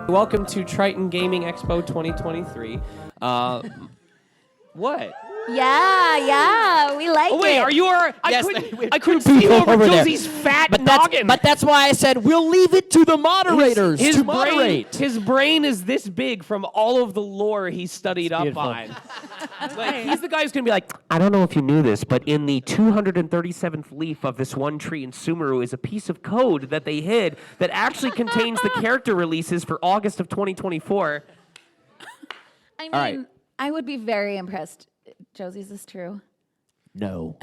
Welcome to Triton Gaming Expo 2023. What? Yeah, we like it. Oh wait, are you our? Yes, I couldn't see over there. Josie's fat noggin. But that's why I said we'll leave it to the moderators to moderate. His brain is this big from all of the lore he studied up on. Like, he's the guy who's gonna be like, I don't know if you knew this, but in the 237th leaf of this one tree in Sumeru is a piece of code that they hid that actually contains the character releases for August of 2024. I mean, right. I would be very impressed. Josie, is this true? No.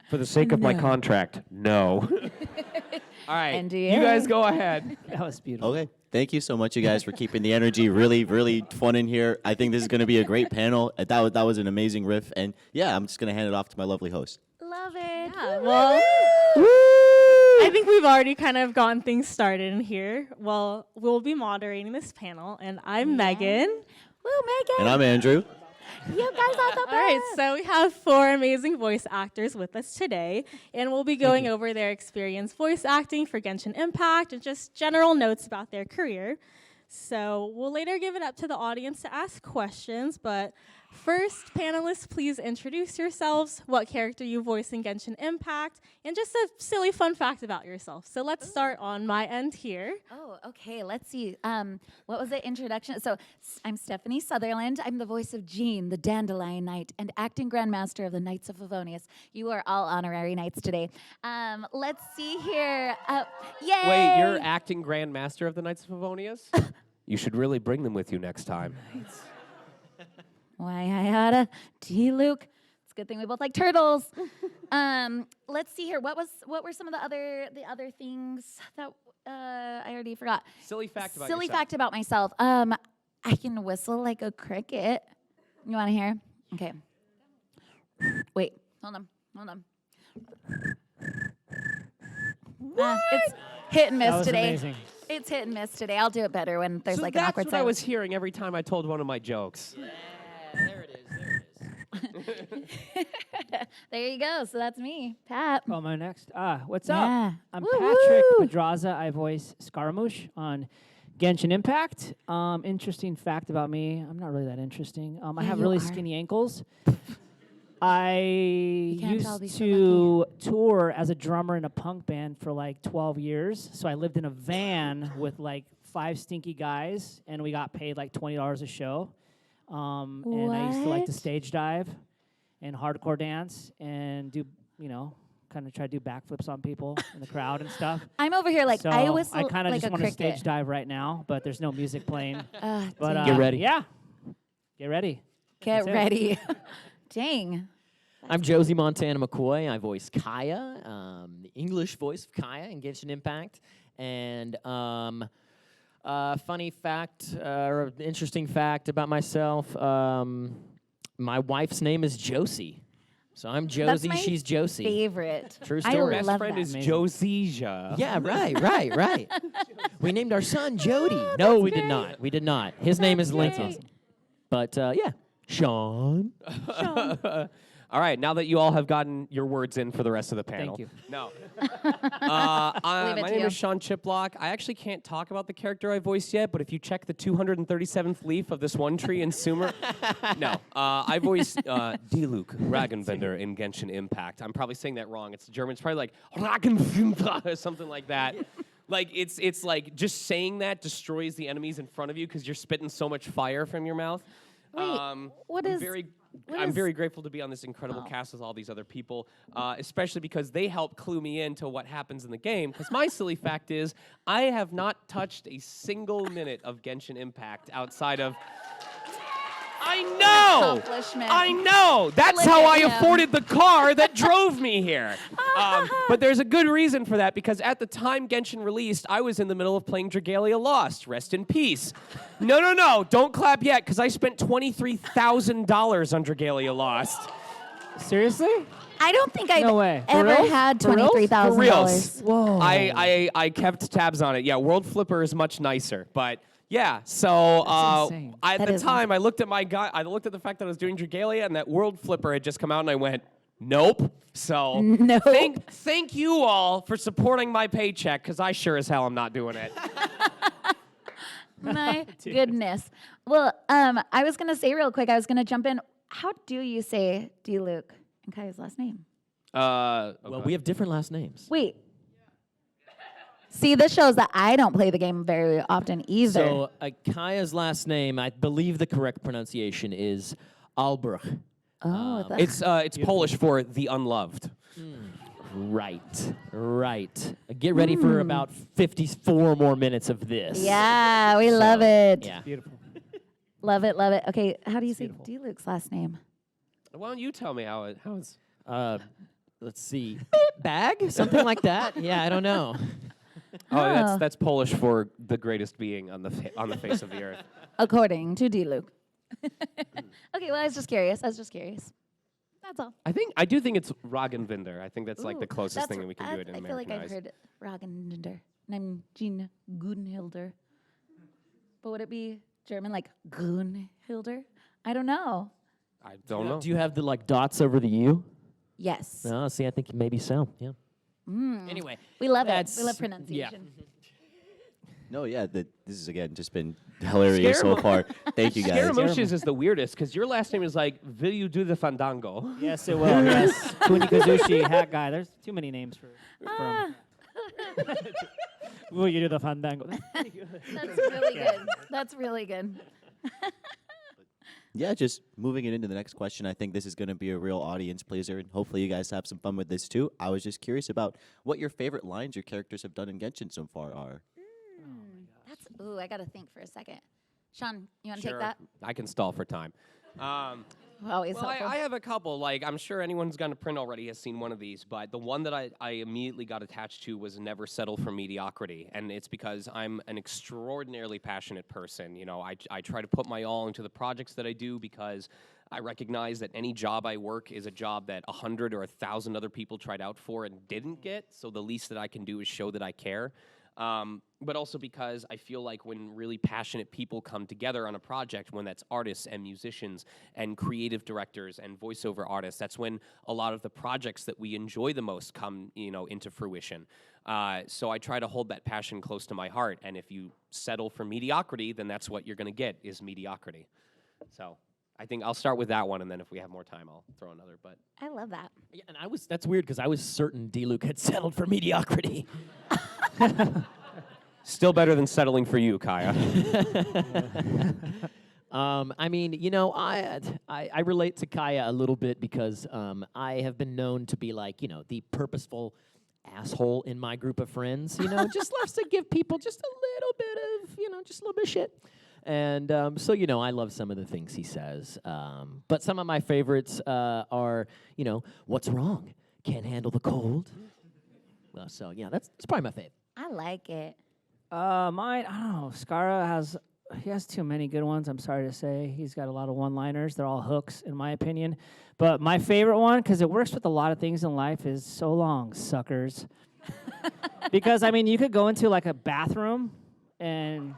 For the sake of my contract, no. All right, NDA. you guys go ahead. That was beautiful. Okay. Thank you so much, you guys, for keeping the energy really, really fun in here. I think this is going to be a great panel. That was an amazing riff. And yeah, I'm just going to hand it off to my lovely host. Love it. Yeah, well, I think we've already kind of gotten things started in here. Well, we'll be moderating this panel, and I'm Megan. Woo, Megan. And I'm Andrew. You guys are the best. All right, so we have 4 amazing voice actors with us today, and we'll be going over their experience voice acting for Genshin Impact and just general notes about their career. So we'll later give it up to the audience to ask questions, but first, panelists, please introduce yourselves, what character you voice in Genshin Impact, and just a silly fun fact about yourself. So let's start on my end here. Oh, okay. Let's see. What was the introduction? So I'm Stephanie Sutherland. I'm the voice of Jean, the Dandelion Knight, and acting Grandmaster of the Knights of Favonius. You are all honorary knights today. Let's see here. Yay! Wait, you're acting Grand Master of the Knights of Favonius? You should really bring them with you next time. Why I oughta Diluc. It's a good thing we both like turtles. Let's see here. What were some of the other things that I already forgot? Silly fact about Silly yourself. fact about myself. I can whistle like a cricket. You want to hear? Okay. Wait. Hold on. It's hit and miss That was today. amazing. It's hit and miss today. I'll do it better when there's So like an that's awkward what I was silence. hearing every time I told one of my jokes. There it is. There you go. So that's me, Pat. Oh, my next. What's Yeah. up? I'm Woo, Patrick woo. Pedraza. I voice Scaramouge on Genshin Impact. Interesting fact about me. I'm not really that interesting. I Yeah, have you really are. skinny ankles. I can't tell, be used so to tour as a drummer in a punk band for like 12 years. So I lived in a van with like 5 stinky guys, and we got paid like $20 a show. And I used to like to What? stage dive and hardcore dance and do, kind of try to do backflips on people in the crowd and stuff. I'm over here like So I whistle I kind of like just a want to cricket. stage dive right now, but there's no music playing. But dang. Get ready. Yeah, get ready. Get That's it. ready. Dang. I'm Josie Montana McCoy. I voice Kaeya, the English voice of Kaeya in Genshin Impact. And funny fact, or interesting fact about myself, my wife's name is Josie. So I'm Josie, my she's Josie. Favorite. True I story. Best love friend that. is Amazing. Josija. Yeah, right. We named our son Jody. No, we did not. We did not. His name is Lincoln. But yeah, Sean. All right, now that you all have gotten your words in for the rest of the panel. Thank you. No. Leave it My to name you. is Sean Chiplock. I actually can't talk about the character I voiced yet, but if you check the 237th leaf of this one tree in Sumer, no. I voiced Diluc, Ragenbender in Genshin Impact. I'm probably saying that wrong. It's German. It's probably like Ragenbender or something like that. Like it's like just saying that destroys the enemies in front of you because you're spitting so much fire from your mouth. Wait, what I'm is- very what I'm is- very grateful to be on this incredible cast with all these other people, especially because they help clue me into what happens in the game. Because my silly fact is, I have not touched a single minute of Genshin Impact outside of. I know! Accomplishment. I know! That's Look how at I him. afforded the car that drove me here. But there's a good reason for that, because at the time Genshin released, I was in the middle of playing Dragalia Lost. Rest in peace. No, don't clap yet, because I spent $23,000 on Dragalia Lost. Seriously? I don't think I've No way. For ever reals? had For reals? $23,000. For reals. Whoa. I kept tabs on it. Yeah, World Flipper is much nicer, but yeah. So insane. at That the is time, I looked at my guy. I looked at the fact that I was doing Dragalia, and that World Flipper had just come out, and I went, nope. So Nope. thank you all for supporting my paycheck, because I sure as hell am not doing it. My goodness. Well, I was gonna say real quick. I was gonna jump in. How do you say Diluc and Kaeya's last name? Well, we have different last names. Wait. See, this shows that I don't play the game very often either. So Kaeya's last name, I believe the correct pronunciation is Albrecht. oh, that's It's Polish for the unloved. Right. Get ready for about 54 more minutes of this. yeah, we love it. Yeah. Beautiful. Love it, love it. Okay, how do you say Diluc's last name? Why don't you tell me how it's? Let's see. Bag? Something like that? Yeah, I don't know. Oh, that's Polish for the greatest being on the face of the earth. According to Diluc. Okay, well, I was just curious. That's all. I do think it's Ragenwinder. I think that's like the Ooh, closest that's thing that we can do it in I feel like I've Americanized. heard Ragenwinder. And I'm Jean Gunhilder. But would it be German like Gunhilder? I don't know. I don't know. Do you have the like dots over the U? Yes. No, see, I think maybe so. Yeah. Anyway, We love it. that's- We love pronunciation. No, yeah, this has again just been hilarious so far. Thank you guys. Scaramouche's is the weirdest because your last name is like, will you do the fandango? Yes, it will. Yes. Kunikazushi, hat guy. There's too many names for him. Will you do the fandango? That's pretty good. That's really good. That's really good. Yeah, just moving it into the next question. I think this is going to be a real audience pleaser, and hopefully you guys have some fun with this too. I was just curious about what your favorite lines your characters have done in Genshin so far are. Ooh, I got to think for a second. Sean, you want to Sure. take that? I can stall for time. Always Well, helpful. I have a couple. Like, I'm sure anyone's gone to print already has seen one of these, but the one that I immediately got attached to was never settle for mediocrity, and it's because I'm an extraordinarily passionate person. You know, I try to put my all into the projects that I do because I recognize that any job I work is a job that 100 or 1,000 other people tried out for and didn't get. So the least that I can do is show that I care. But also because I feel like when really passionate people come together on a project, when that's artists and musicians and creative directors and voiceover artists, that's when a lot of the projects that we enjoy the most come, into fruition. So I try to hold that passion close to my heart. And if you settle for mediocrity, then that's what you're going to get is mediocrity. So I think I'll start with that one, and then if we have more time, I'll throw another. But I love that. Yeah, and that's weird because I was certain Diluc had settled for mediocrity. still better than settling for you, Kaeya. I mean, I relate to Kaeya a little bit because I have been known to be like, the purposeful asshole in my group of friends, just loves to give people just a little bit of, just a little bit of shit. And so, I love some of the things he says. But some of my favorites are, what's wrong? Can't handle the cold. So, yeah, that's probably my favorite. I like it. Mine, I don't know. Skara has too many good ones. I'm sorry to say. He's got a lot of one-liners. They're all hooks, in my opinion. But my favorite one, because it works with a lot of things in life, is "So long, suckers." Because, you could go into, like, a bathroom and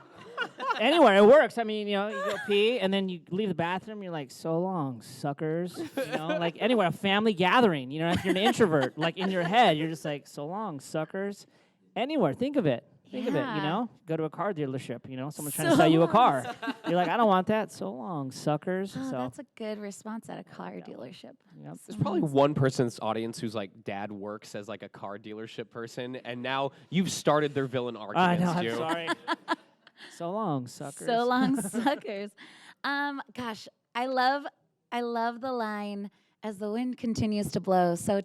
anywhere, it works. You go pee, and then you leave the bathroom, you're like, "So long, suckers." Like anywhere, a family gathering, if you're an introvert, like in your head, you're just like, "So long, suckers." Anywhere, think of it. Think of it, Yeah. Go to a car dealership, someone's trying to sell you a car. You're like, "I don't want that." "So long, suckers." Oh, So, that's a good response at a car dealership. yep. There's probably one person in this audience whose dad works as a car dealership person, and now you've started their villain I arguments. know, I'm Stu. sorry. "So long, suckers." So long, suckers. Gosh, I love the line, "As the wind continues to blow, so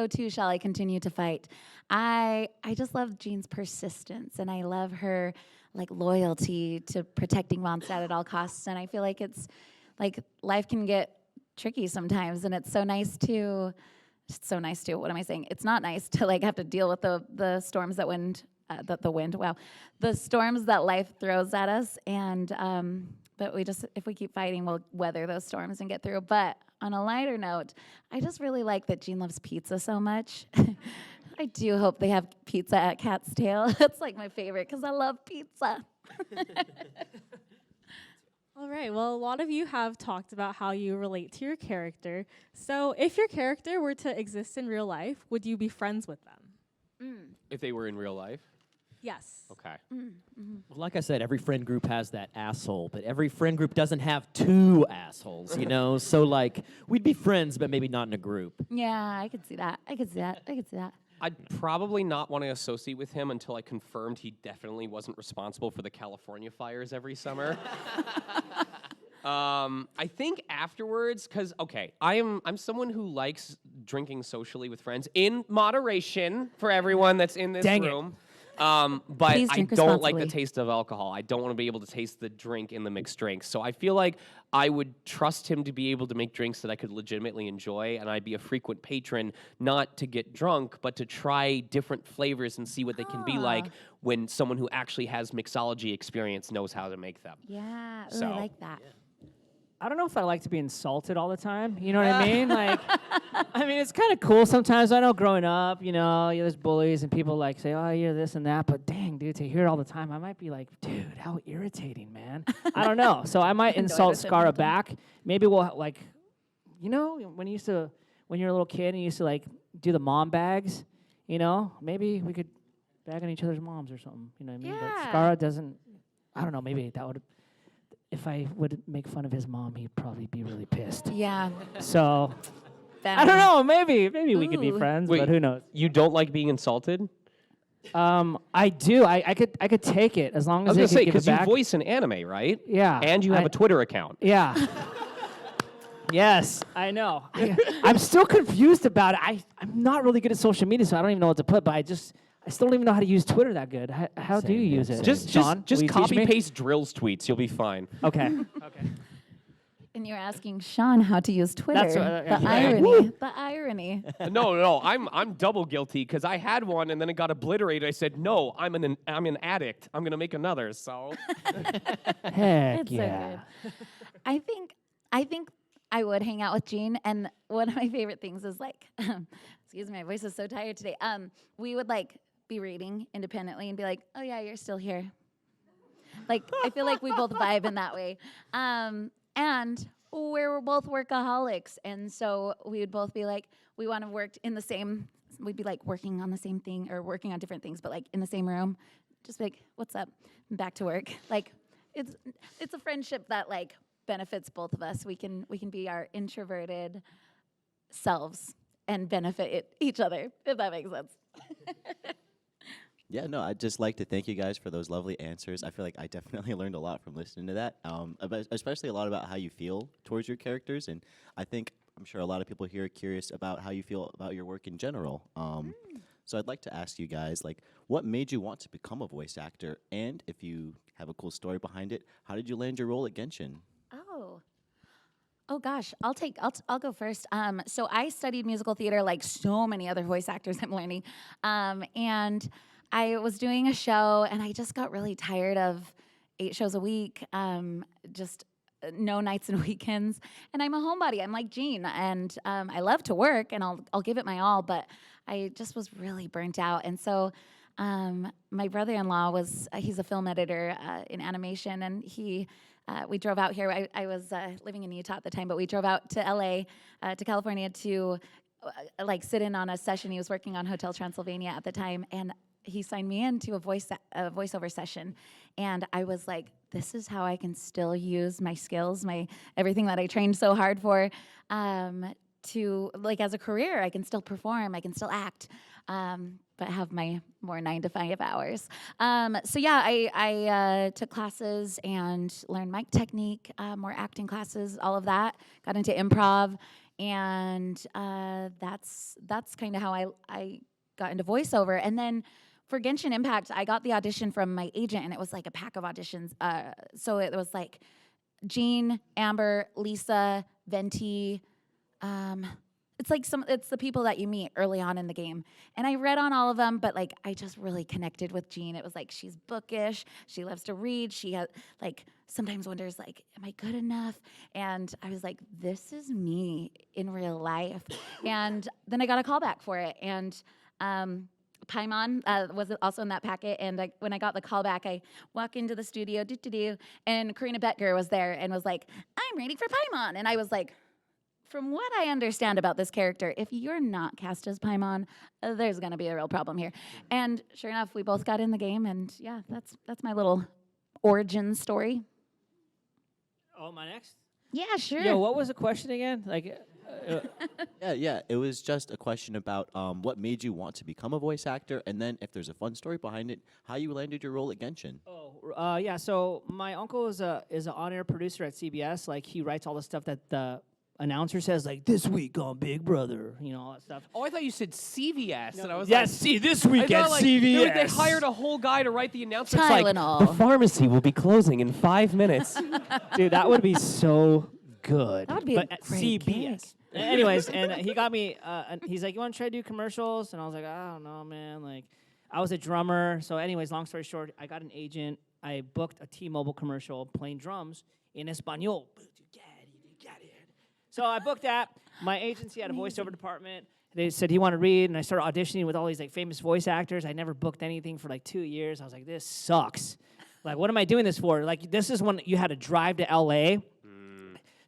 too shall I continue to fight." I just love Jean's persistence, and I love her loyalty to protecting Mondstadt at all costs. And I feel like it's life can get tricky sometimes, and it's so nice to. What am I saying? It's not nice to have to deal with the storms that the storms that life throws at us, and but if we keep fighting, we'll weather those storms and get through. But on a lighter note, I just really like that Jean loves pizza so much. I do hope they have pizza at Cat's Tail. That's my favorite because I love pizza. All right, well, a lot of you have talked about how you relate to your character. So if your character were to exist in real life, would you be friends with them? If they were in real life. Yes. Okay. Well, like I said, every friend group has that asshole, but every friend group doesn't have two assholes, you know? So, like, we'd be friends, but maybe not in a group. Yeah, I could see that. I could see that. I could see that. I'd probably not want to associate with him until I confirmed he definitely wasn't responsible for the California fires every summer. I think afterwards, because I'm someone who likes drinking socially with friends in moderation for everyone that's in this Dang it. room. But Please I drink don't like the responsibly. taste of alcohol. I don't want to be able to taste the drink in the mixed drinks. So I feel like I would trust him to be able to make drinks that I could legitimately enjoy, and I'd be a frequent patron, not to get drunk, but to try different flavors and see what they can be like when someone who actually has mixology experience knows how to make them. Yeah, ooh, So, I like that. I don't know if I like to be insulted all the time. You know what I mean? Like, I mean, it's kind of cool sometimes. I know growing up, you know, there's bullies and people like say, oh, you're this and that. But dang, dude, to hear it all the time, I might be like, dude, how irritating, man. I don't know. So I might insult with it Scara all the back. Maybe we'll like, you know, when you're a little kid and you used to like do the mom bags, you know, maybe we could bag on each other's moms or something. You know what I mean? Yeah. But Scara doesn't. I don't know. Maybe that would. If I would make fun of his mom, he'd probably be really pissed. Yeah. So That I don't know. Maybe we could be Ooh. friends, Wait. but who knows? You don't like being insulted? I do. I could take it as long I as was they gonna could say give it because you back. voice an anime, right? Yeah. And you have a Twitter account. Yeah. Yes, I know. I'm still confused about it. I'm not really good at social media, so I don't even know what to put. But I still don't even know how to use Twitter that good. How do you Same here, use it? same. Just Sean, will just you teach copy me? paste drills tweets. You'll be fine. Okay. And you're asking Sean how to use Twitter. That's what- the yeah. irony. The irony. No, I'm double guilty because I had one and then it got obliterated. I said, no, I'm an addict. I'm gonna make another. So Heck It's yeah. so good. I think I would hang out with Jean, and one of my favorite things is like, excuse me, my voice is so tired today. We would like be reading independently and be like, oh yeah, you're still here. Like I feel like we both vibe in that way. And we're both workaholics, and so we would both be like, we want to work in the same. We'd be like working on the same thing or working on different things, but like in the same room. Just be like, what's up? Back to work. Like it's a friendship that like benefits both of us. We can be our introverted selves and benefit each other, if that makes sense. Yeah, no, I'd just like to thank you guys for those lovely answers. I feel like I definitely learned a lot from listening to that, especially a lot about how you feel towards your characters. And I'm sure a lot of people here are curious about how you feel about your work in general. So I'd like to ask you guys, like, what made you want to become a voice actor? And if you have a cool story behind it, how did you land your role at Genshin? Oh gosh, I'll go first. So I studied musical theater like so many other voice actors I'm learning. And I was doing a show and I just got really tired of 8 shows a week, just no nights and weekends. And I'm a homebody. I'm like Jean, and I love to work and I'll give it my all, but I just was really burnt out. And so my brother-in-law he's a film editor in animation, and we drove out here. I was living in Utah at the time, but we drove out to LA, to California to like sit in on a session. He was working on Hotel Transylvania at the time, and he signed me into a voiceover session. And I was like, this is how I can still use my skills, my everything that I trained so hard for, to like as a career. I can still perform, I can still act, but have my more 9 to 5 hours. So yeah, I took classes and learned mic technique, more acting classes, all of that. Got into improv, and that's kind of how I got into voiceover. And then for Genshin Impact, I got the audition from my agent, and it was like a pack of auditions. So it was like Jean, Amber, Lisa, Venti. It's the people that you meet early on in the game. And I read on all of them, but like I just really connected with Jean. It was like she's bookish, she loves to read, she has like sometimes wonders like, am I good enough? And I was like, this is me in real life. And then I got a call back for it. And Paimon was also in that packet, and when I got the call back, I walk into the studio, and Karina Betger was there and was like, I'm ready for Paimon. And I was like, from what I understand about this character, if you're not cast as Paimon, there's going to be a real problem here. And sure enough, we both got in the game, and yeah, that's my little origin story. Oh, my next? Yeah, sure. Yo, what was the question again? Like, Yeah. It was just a question about what made you want to become a voice actor, and then if there's a fun story behind it, how you landed your role at Genshin. yeah. So my uncle is an on-air producer at CBS. Like, he writes all the stuff that the announcer says, like, this week on Big Brother, you know, all that stuff. Oh, I thought you said CVS, and I was Yes, like, see, this week I at thought, like, CBS. They hired a whole guy to write the announcement. It's like, Tylenol. the pharmacy will be closing in 5 minutes. Dude, that would be so good. That would be but a at great CBS. Anyways, and he got me, and he's like, you want to try to do commercials? And I was like, I don't know, man. Like, I was a drummer. So anyways, long story short, I got an agent. I booked a T-Mobile commercial playing drums in Espanol. So I booked that. My agency had a voiceover department. They said he wanted to read, and I started auditioning with all these like famous voice actors. I never booked anything for like 2 years. I was like, this sucks. Like, what am I doing this for? Like, this is when you had to drive to LA.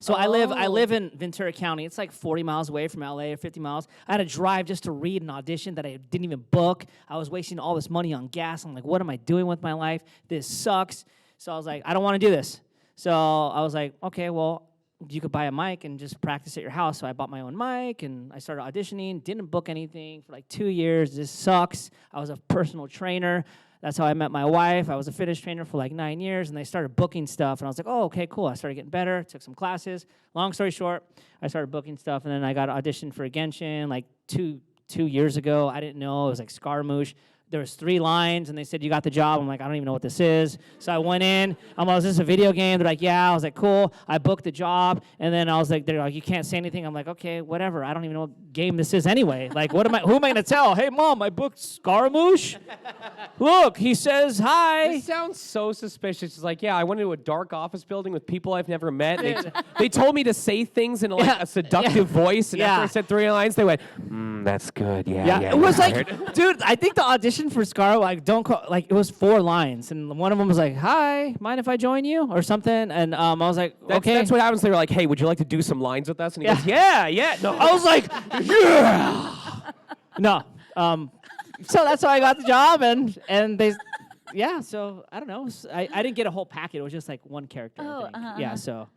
So I live in Ventura County. It's like 40 miles away from LA or 50 miles. I had to drive just to read an audition that I didn't even book. I was wasting all this money on gas. I'm like, what am I doing with my life? This sucks. So I was like, I don't want to do this. So I was like, okay, well, you could buy a mic and just practice at your house. So I bought my own mic, and I started auditioning. Didn't book anything for like 2 years. This sucks. I was a personal trainer. That's how I met my wife. I was a fitness trainer for like 9 years, and they started booking stuff. And I was like, oh, okay, cool. I started getting better, took some classes. Long story short, I started booking stuff, and then I got auditioned for Genshin like two years ago. I didn't know. It was like Scaramouge. There was 3 lines, and they said, you got the job. I'm like, I don't even know what this is. So I went in. I'm like, is this a video game? They're like, yeah. I was like, cool. I booked the job, and then I was like, they're like, you can't say anything. I'm like, okay, whatever. I don't even know what game this is anyway. Like, who am I going to tell? Hey, Mom, I booked Scaramouge. Look, he says hi. This sounds so suspicious. It's like, yeah, I went into a dark office building with people I've never met. They told me to say things in like a seductive voice, and after I said 3 lines, they went, that's good. Yeah, It was like, dude, I think the audition for Scar, like, it was 4 lines, and one of them was like, hi, mind if I join you, or something, and I was like, okay. That's what happens. They were like, hey, would you like to do some lines with us? And he goes, yeah. No, I was like, yeah. No. So that's how I got the job, and they, yeah. So I don't know. I didn't get a whole packet. It was just like one character. I think. Yeah. So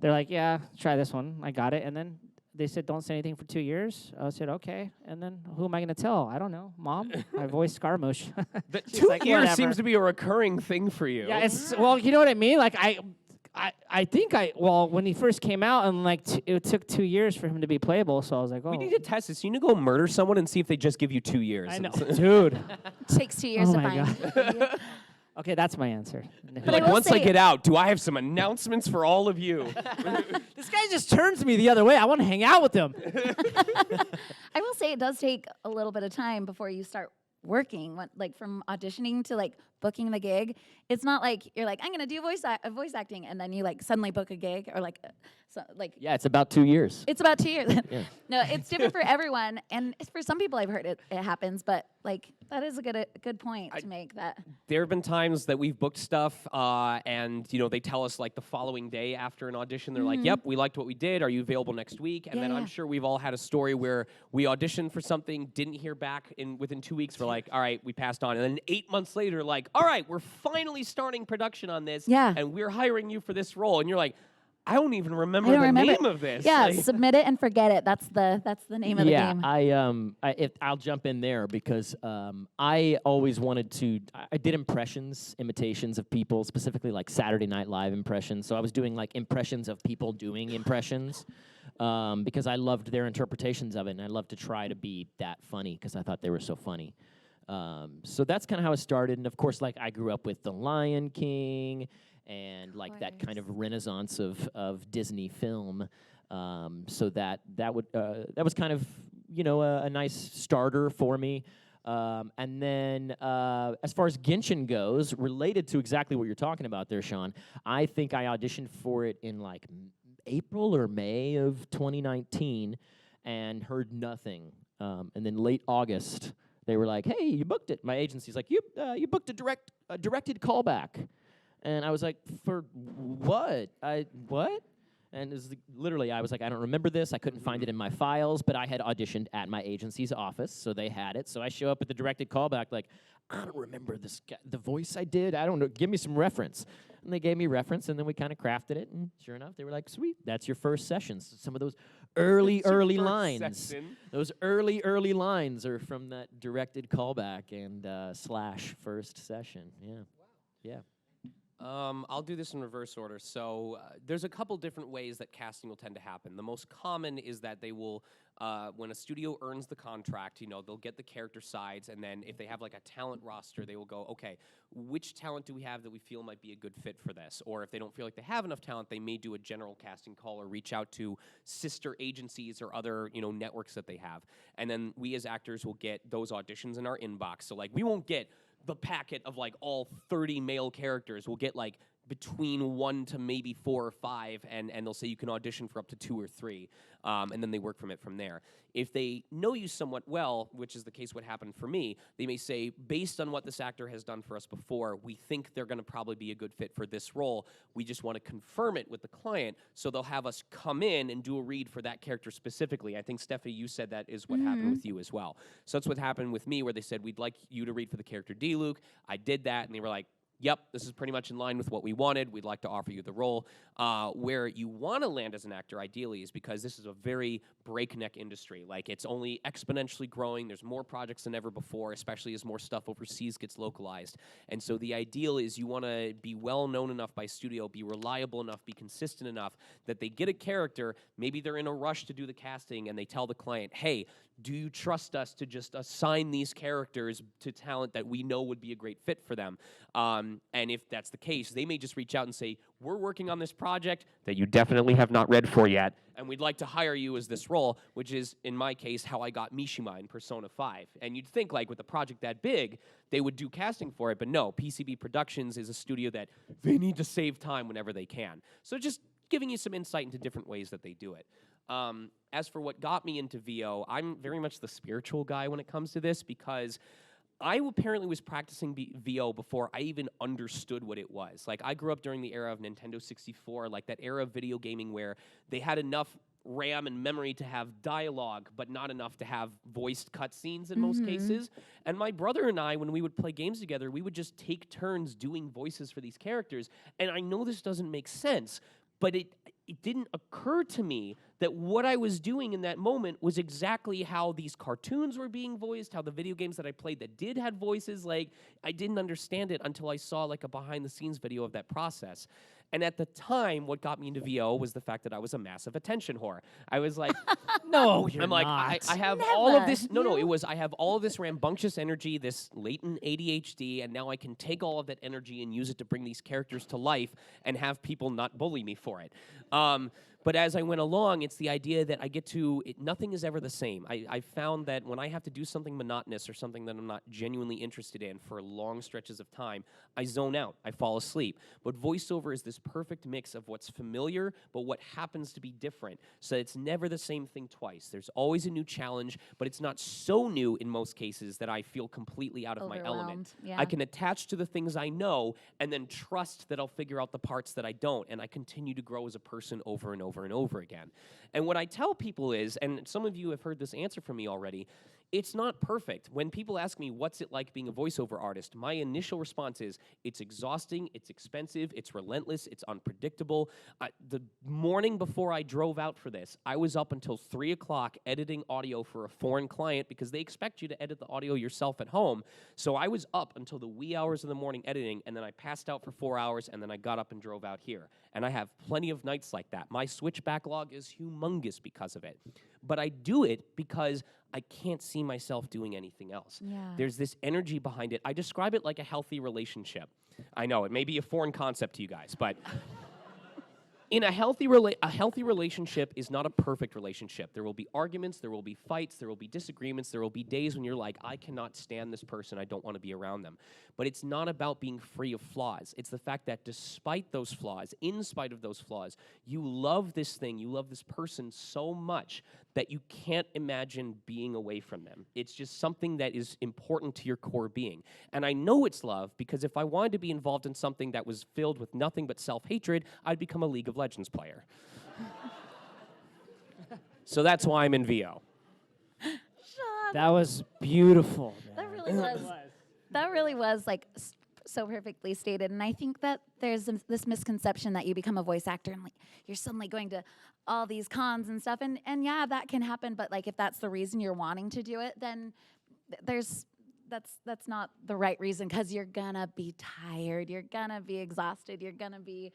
they're like, yeah, try this one. I got it, and then they said, don't say anything for 2 years. I said, okay. And then who am I going to tell? I don't know. Mom, I voiced Scaramouche. The She's 2 like, years whatever. seems to be a recurring thing for you. Yeah, it's, well, you know what I mean? Like, I think when he first came out, and like it took 2 years for him to be playable, so I was like, oh. We need to test this. You need to go murder someone and see if they just give you 2 years. I know. Dude. Takes 2 years Oh to my find. Okay, that's my answer. But I Like, will once I say- get out, do I have some announcements for all of you? This guy just turns me the other way. I want to hang out with him. I will say it does take a little bit of time before you start working. Like from auditioning to like booking the gig, it's not like you're like, I'm gonna do voice acting, and then you like suddenly book a gig, or like Yeah, it's about 2 years. it's about 2 years. Yeah. No, it's different for everyone, and for some people I've heard it happens, but like that is a good point to make that. There have been times that we've booked stuff, and they tell us like the following day after an audition, they're like, "Yep, we liked what we did. Are you available next week?" And then I'm sure we've all had a story where we auditioned for something, didn't hear back within 2 weeks. We're like, "All right, we passed on." And then 8 months later, like, "All right, we're finally starting production on this, Yeah. and we're hiring you for this role." And you're like, "I don't even remember I don't the remember name it. of this." Yeah, Like, submit it and forget it. That's the name of the game. I'll jump in there because I always wanted to. I did imitations of people, specifically like Saturday Night Live impressions. So I was doing like impressions of people doing impressions because I loved their interpretations of it, and I loved to try to be that funny because I thought they were so funny. So that's kind of how it started, and of course, like I grew up with The Lion King and like that kind of renaissance of Disney film. So that was kind of a nice starter for me. And then as far as Genshin goes, related to exactly what you're talking about there, Sean, I think I auditioned for it in like April or May of 2019 and heard nothing. And then late August, they were like, "Hey, you booked it." My agency's like, "You booked a directed callback." And I was like, "For what? What?" And literally, I was like, I don't remember this. I couldn't find it in my files, but I had auditioned at my agency's office, so they had it. So I show up at the directed callback like, I don't remember the voice I did. I don't know. Give me some reference. And they gave me reference, and then we kind of crafted it. And sure enough, they were like, sweet, that's your first session. So some of those early lines. Those early lines are from that directed callback and / first session. Yeah. Wow. Yeah. I'll do this in reverse order. So there's a couple different ways that casting will tend to happen. The most common is that they will, when a studio earns the contract, they'll get the character sides, and then if they have like a talent roster, they will go, okay, which talent do we have that we feel might be a good fit for this? Or if they don't feel like they have enough talent, they may do a general casting call or reach out to sister agencies or other, networks that they have. And then we as actors will get those auditions in our inbox. So like we won't get the packet of like all 30 male characters. Will get like between 1 to maybe 4 or 5, and they'll say you can audition for up to 2 or 3, and then they work from there. If they know you somewhat well, which is the case what happened for me, they may say, based on what this actor has done for us before, we think they're going to probably be a good fit for this role. We just want to confirm it with the client, so they'll have us come in and do a read for that character specifically. I think, Stephanie, you said that is what happened with you as well. So that's what happened with me, where they said, we'd like you to read for the character Diluc. I did that, and they were like, yep, this is pretty much in line with what we wanted. We'd like to offer you the role. Where you want to land as an actor, ideally, is because this is a very breakneck industry. Like, it's only exponentially growing. There's more projects than ever before, especially as more stuff overseas gets localized. And so the ideal is you want to be well-known enough by studio, be reliable enough, be consistent enough that they get a character, maybe they're in a rush to do the casting, and they tell the client, hey, do you trust us to just assign these characters to talent that we know would be a great fit for them? And if that's the case, they may just reach out and say, we're working on this project that you definitely have not read for yet, and we'd like to hire you as this role, which is, in my case, how I got Mishima in Persona 5. And you'd think, like, with a project that big, they would do casting for it, but no, PCB Productions is a studio that they need to save time whenever they can. So just giving you some insight into different ways that they do it. As for what got me into VO, I'm very much the spiritual guy when it comes to this, because I apparently was practicing VO before I even understood what it was. Like, I grew up during the era of Nintendo 64, like that era of video gaming where they had enough RAM and memory to have dialogue, but not enough to have voiced cutscenes in most cases. And my brother and I, when we would play games together, we would just take turns doing voices for these characters. And I know this doesn't make sense, but it didn't occur to me that what I was doing in that moment was exactly how these cartoons were being voiced, how the video games that I played that did had voices. Like, I didn't understand it until I saw like a behind-the-scenes video of that process. And at the time, what got me into VO was the fact that I was a massive attention whore. I was like, No, you're I'm like, not. I have all of this. No, it was, I have all of this rambunctious energy, this latent ADHD, and now I can take all of that energy and use it to bring these characters to life and have people not bully me for it. But as I went along, it's the idea that I get to, nothing is ever the same. I found that when I have to do something monotonous or something that I'm not genuinely interested in for long stretches of time, I zone out, I fall asleep. But voiceover is this perfect mix of what's familiar, but what happens to be different. So it's never the same thing twice. There's always a new challenge, but it's not so new in most cases that I feel completely out of my element. Yeah. I can attach to the things I know and then trust that I'll figure out the parts that I don't, and I continue to grow as a person over and over and over again. And what I tell people is, and some of you have heard this answer from me already, it's not perfect. When people ask me, what's it like being a voiceover artist, my initial response is, it's exhausting, it's expensive, it's relentless, it's unpredictable. The morning before I drove out for this, I was up until 3 o'clock editing audio for a foreign client because they expect you to edit the audio yourself at home. So I was up until the wee hours of the morning editing, and then I passed out for 4 hours, and then I got up and drove out here. And I have plenty of nights like that. My Switch backlog is humongous because of it. But I do it because I can't see myself doing anything else. Yeah. There's this energy behind it. I describe it like a healthy relationship. I know, it may be a foreign concept to you guys, but in a healthy relationship is not a perfect relationship. There will be arguments, there will be fights, there will be disagreements, there will be days when you're like, I cannot stand this person, I don't want to be around them. But it's not about being free of flaws. It's the fact that despite those flaws, in spite of those flaws, you love this thing, you love this person so much that you can't imagine being away from them. It's just something that is important to your core being. And I know it's love because if I wanted to be involved in something that was filled with nothing but self-hatred, I'd become a League of Legends player. So that's why I'm in VO. Sean, That was beautiful. that man. really was. That really was like so perfectly stated. And I think that there's this misconception that you become a voice actor and like you're suddenly going to all these cons and stuff. And yeah, that can happen. But like if that's the reason you're wanting to do it, then that's not the right reason because you're gonna be tired, you're gonna be exhausted, you're gonna be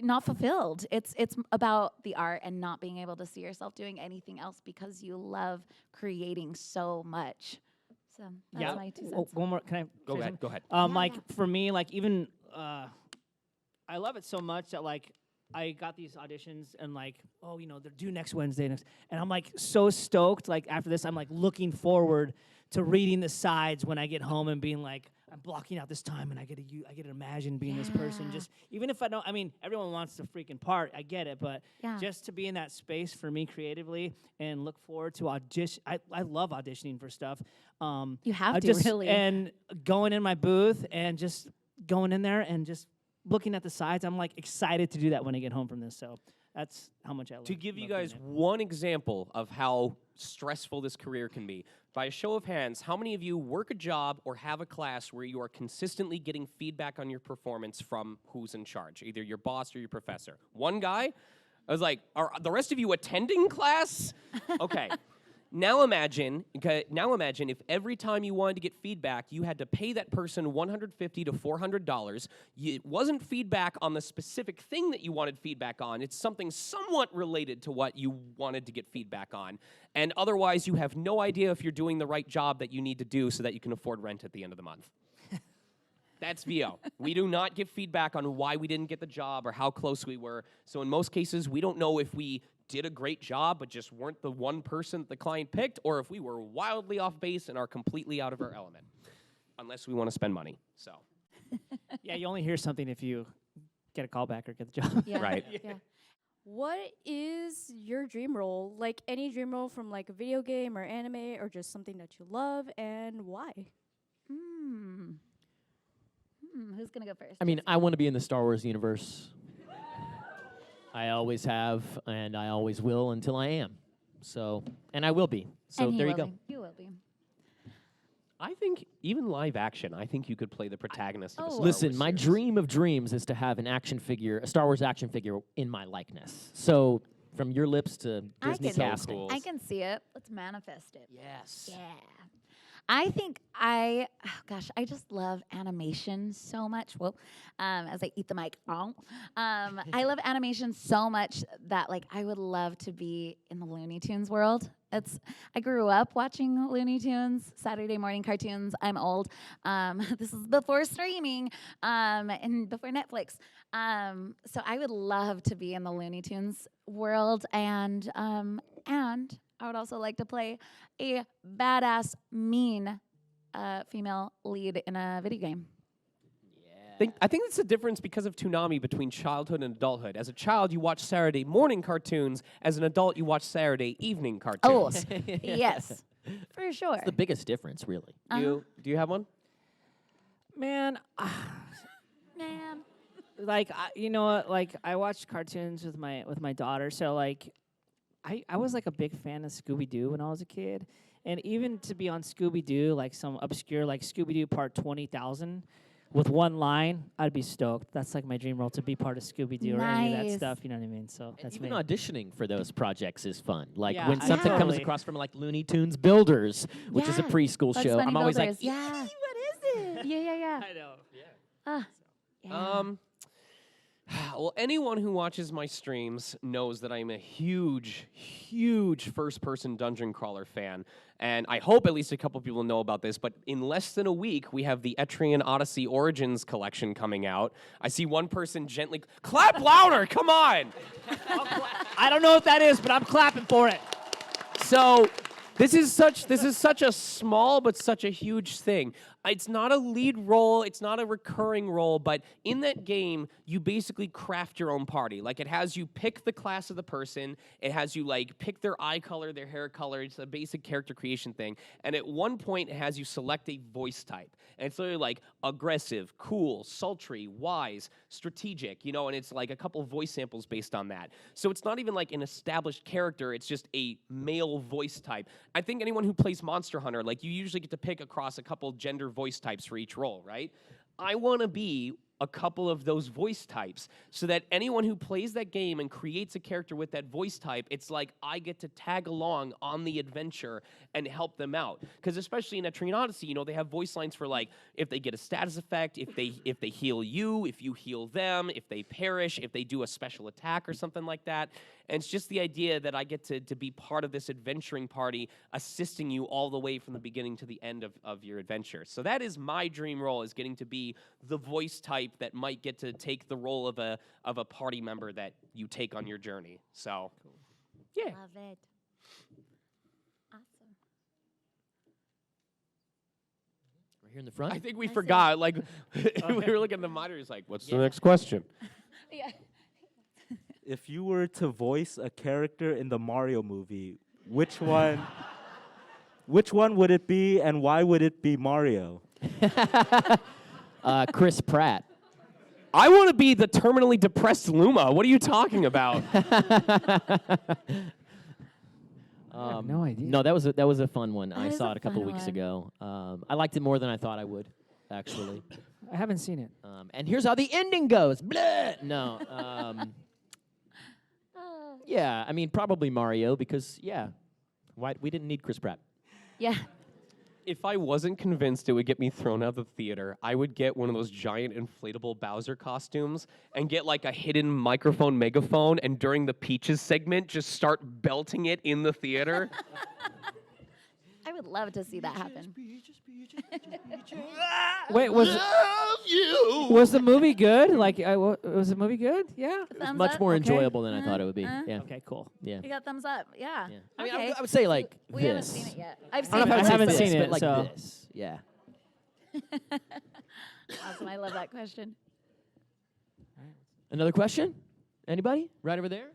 not fulfilled. It's about the art and not being able to see yourself doing anything else because you love creating so much. So that's my 2 cents. One more. Can I? Go say ahead. something? Go ahead. Like Yeah. for me, like even I love it so much that like I got these auditions and like they're due next Wednesday and I'm like so stoked. Like after this, I'm like looking forward to reading the sides when I get home and being like I'm blocking out this time and I get to imagine being this person. Yeah. Just even if I don't, I mean everyone wants the freaking part. I get it, but Yeah. just to be in that space for me creatively and look forward to audition. I love auditioning for stuff. You have I to, just, really. And going in my booth and just going in there and just looking at the sides, I'm like excited to do that when I get home from this. So that's how much I love. To give you love doing guys it. one example of how stressful this career can be, by a show of hands, how many of you work a job or have a class where you are consistently getting feedback on your performance from who's in charge, either your boss or your professor? One guy? I was like, are the rest of you attending class? Okay. Now imagine if every time you wanted to get feedback, you had to pay that person $150 to $400. It wasn't feedback on the specific thing that you wanted feedback on. It's something somewhat related to what you wanted to get feedback on. And otherwise, you have no idea if you're doing the right job that you need to do so that you can afford rent at the end of the month. That's VO. We do not give feedback on why we didn't get the job or how close we were. So in most cases, we don't know if we did a great job but just weren't the one person that the client picked, or if we were wildly off base and are completely out of our element, unless we want to spend money. So, Yeah, you only hear something if you get a call back or get the job. Yeah. Right. Yeah. What is your dream role? Like any dream role from like a video game or anime or just something that you love, and why? Who's gonna go first? I mean, I want to be in the Star Wars universe. I always have, and I always will until I am. So, and I will be. So And he there you will go. be. You will be. I think even live action, I think you could play the protagonist of a Star Listen, Wars my series. dream of dreams is to have an action figure, a Star Wars action figure in my likeness. So, from your lips to I Disney can- So casting. cool. I can see it. Let's manifest it. Yes. Yeah. I think I just love animation so much. Well, as I eat the mic, I love animation so much that like I would love to be in the Looney Tunes world. I grew up watching Looney Tunes, Saturday morning cartoons. I'm old. This is before streaming and before Netflix. So I would love to be in the Looney Tunes world, and I would also like to play a badass, mean female lead in a video game. I think that's the difference because of Toonami between childhood and adulthood. As a child, you watch Saturday morning cartoons. As an adult, you watch Saturday evening Oh, cartoons. yes, for sure. It's the biggest difference, really. Do you have one? Man, Man. like you know what? Like I watched cartoons with my daughter, so like I was like a big fan of Scooby Doo when I was a kid, and even to be on Scooby Doo, like some obscure like Scooby Doo Part 20,000 with one line, I'd be stoked. That's like my dream role, to be part of Scooby Doo or any of that Nice. stuff. You know what I mean? So And that's even me. auditioning for those projects is fun. Like Yeah, when I something comes totally- across from like Looney Tunes Builders, which is a Yeah, preschool Bugs show, Bunny I'm always like, Builders. Yeah. what is it? Yeah. I know. Yeah. Well, anyone who watches my streams knows that I'm a huge, huge first-person dungeon crawler fan. And I hope at least a couple people know about this, but in less than a week, we have the Etrian Odyssey Origins collection coming out. I see one person gently... Clap louder! Come on! I don't know what that is, but I'm clapping for it. So, This is such a small but such a huge thing. It's not a lead role, it's not a recurring role, but in that game, you basically craft your own party. Like it has you pick the class of the person, it has you like pick their eye color, their hair color, it's a basic character creation thing. And at one point, it has you select a voice type. And it's literally like aggressive, cool, sultry, wise, strategic, you know, and it's like a couple voice samples based on that. So it's not even like an established character, it's just a male voice type. I think anyone who plays Monster Hunter, like you usually get to pick across a couple gender voice types for each role, right? I want to be a couple of those voice types so that anyone who plays that game and creates a character with that voice type, it's like I get to tag along on the adventure and help them out. Because especially in a Triton Odyssey, you know, they have voice lines for like if they get a status effect, if they heal you, if you heal them, if they perish, if they do a special attack or something like that. And it's just the idea that I get to be part of this adventuring party, assisting you all the way from the beginning to the end of your adventure. So that is my dream role, is getting to be the voice type that might get to take the role of a party member that you take on your journey. So, yeah. Love it. Awesome. Right here in the front. I think we I see. forgot. Like, we were looking at the monitors like, what's the next question? Yeah. If you were to voice a character in the Mario movie, which one would it be, and why would it be Mario? Chris Pratt. I want to be the terminally depressed Luma. What are you talking about? I have no idea. No, that was a fun one. I That is saw a it a couple fun weeks one. ago. I liked it more than I thought I would, actually. I haven't seen it. And here's how the ending goes. Blah! No. Yeah, I mean, probably Mario because, yeah, we didn't need Chris Pratt. Yeah. If I wasn't convinced it would get me thrown out of the theater, I would get one of those giant inflatable Bowser costumes and get like a hidden microphone megaphone, and during the Peaches segment, just start belting it in the theater. I would love to see that happen. Wait, was the movie good? Like, was the movie good? Yeah. Thumbs Much up? more Okay. enjoyable than I thought it would be. Yeah. Okay, cool. Yeah. You got thumbs up. Yeah. Yeah. I mean, Okay. I would say like We this. haven't seen it yet. I've I seen don't know it. if I haven't this, seen but it, like so- this. Yeah. Awesome. I love that question. Another question? Anybody? Right over there?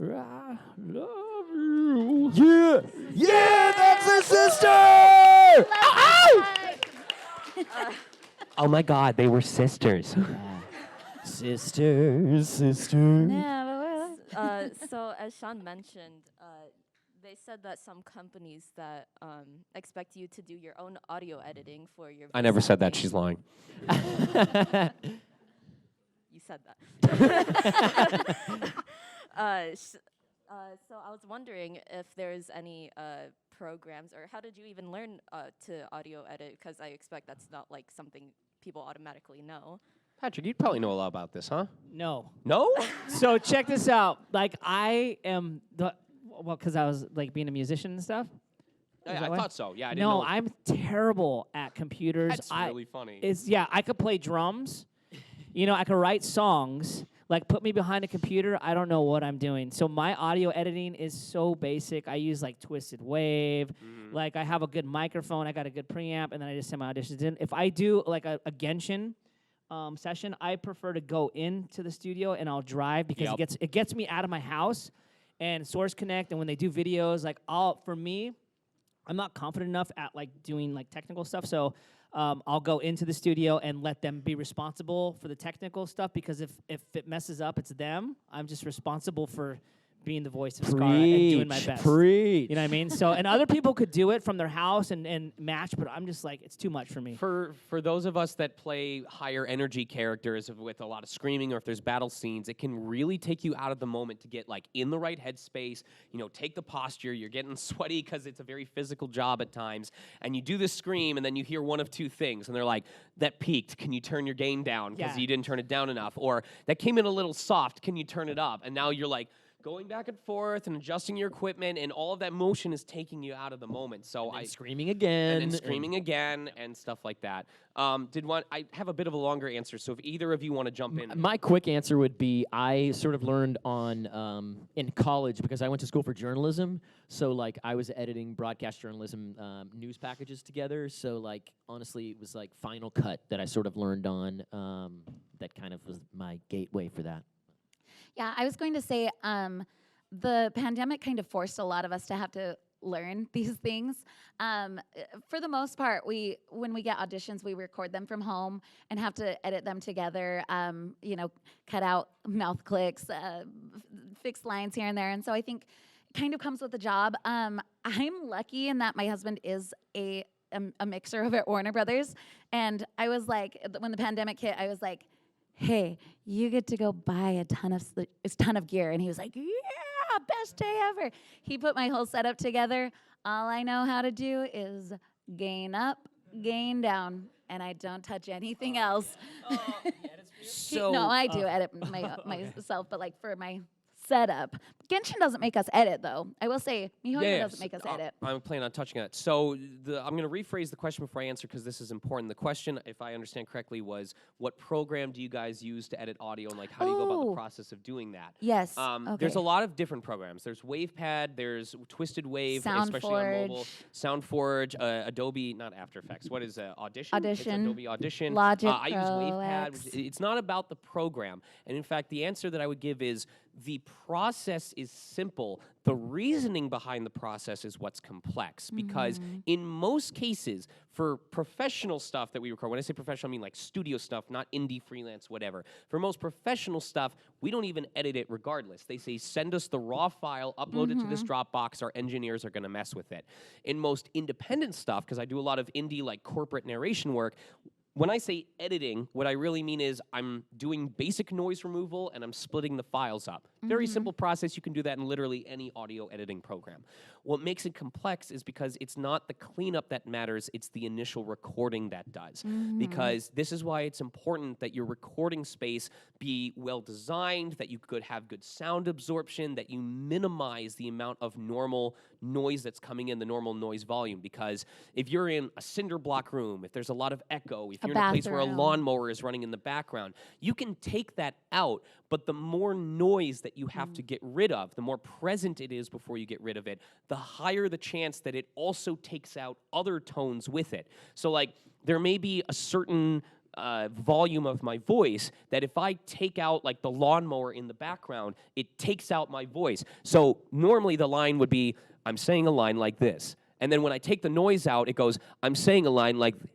I love you. Yeah! Yeah, that's a sister! Oh my God, they were sisters. Sisters. No, So as Sean mentioned, they said that some companies that expect you to do your own audio editing for your. I never voice said that. acting. She's lying. You said that. So I was wondering if there's any programs, or how did you even learn to audio edit? Because I expect that's not like something people automatically know. Patrick, you'd probably know a lot about this, huh? No. No? So check this out. Like, I am because I was like being a musician and stuff. Is I that why? thought so. Yeah, I didn't No, know. I'm terrible at computers. That's really funny. I could play drums. You know, I could write songs. Like, put me behind a computer, I don't know what I'm doing. So my audio editing is so basic. I use like Twisted Wave. Like, I have a good microphone. I got a good preamp, and then I just send my auditions in. If I do like a Genshin session, I prefer to go into the studio and I'll drive because it gets me out of my house and Source Connect. And when they do videos, like for me, I'm not confident enough at like doing like technical stuff. So I'll go into the studio and let them be responsible for the technical stuff, because if it messes up, it's them. I'm just responsible for being the voice of Scar and doing my best. Preach. You know what I mean? So, and other people could do it from their house and match, but I'm just like, it's too much for me. For those of us that play higher energy characters with a lot of screaming, or if there's battle scenes, it can really take you out of the moment to get like in the right headspace, you know, take the posture. You're getting sweaty because it's a very physical job at times, and you do the scream, and then you hear one of two things, and they're like, that peaked, can you turn your gain down because Yeah. you didn't turn it down enough? Or that came in a little soft, can you turn it up? And now you're like going back and forth and adjusting your equipment, and all of that motion is taking you out of the moment. So Screaming again. and then screaming again and stuff like that. I have a bit of a longer answer, so if either of you want to jump in. My quick answer would be I sort of learned on in college because I went to school for journalism. So like I was editing broadcast journalism news packages together. So like honestly, it was like Final Cut that I sort of learned on. That kind of was my gateway for that. Yeah, I was going to say the pandemic kind of forced a lot of us to have to learn these things. For the most part, when we get auditions, we record them from home and have to edit them together, cut out mouth clicks, fix lines here and there. And so I think it kind of comes with the job. I'm lucky in that my husband is a mixer over at Warner Brothers. And I was like, when the pandemic hit, I was like, hey, you get to go buy a ton of gear. And he was like, yeah, best day ever. He put my whole setup together. All I know how to do is gain up, gain down, and I don't touch anything else. No, I do edit myself, but like for my setup. Genshin doesn't make us edit, though. I will say, Mihoyo doesn't make us edit. I'm planning on touching on it. So I'm going to rephrase the question before I answer because this is important. The question, if I understand correctly, was what program do you guys use to edit audio, and like how do you go about the process of doing that? Yes. There's a lot of different programs. There's WavePad, there's Twisted Wave, especially on mobile. SoundForge, Adobe, not After Effects. What is Audition? Audition. It's Adobe Audition. Logic I use Pro WavePad. X. It's not about the program. And in fact, the answer that I would give is the process is simple. The reasoning behind the process is what's complex, because in most cases, for professional stuff that we record, when I say professional, I mean like studio stuff, not indie, freelance, whatever. For most professional stuff, we don't even edit it regardless. They say, send us the raw file, upload it to this Dropbox, our engineers are gonna mess with it. In most independent stuff, because I do a lot of indie like corporate narration work, when I say editing, what I really mean is I'm doing basic noise removal and I'm splitting the files up. Very simple process. You can do that in literally any audio editing program. What makes it complex is because it's not the cleanup that matters, it's the initial recording that does. Because this is why it's important that your recording space be well designed, that you could have good sound absorption, that you minimize the amount of normal noise that's coming in, the normal noise volume. Because if you're in a cinder block room, if there's a lot of echo, if you're in a place where a lawnmower is running in the background, you can take that out, but the more noise that you have to get rid of, the more present it is before you get rid of it, the higher the chance that it also takes out other tones with it. So like, there may be a certain volume of my voice that if I take out like the lawnmower in the background, it takes out my voice. So normally the line would be, I'm saying a line like this. And then when I take the noise out, it goes, I'm saying a line like this.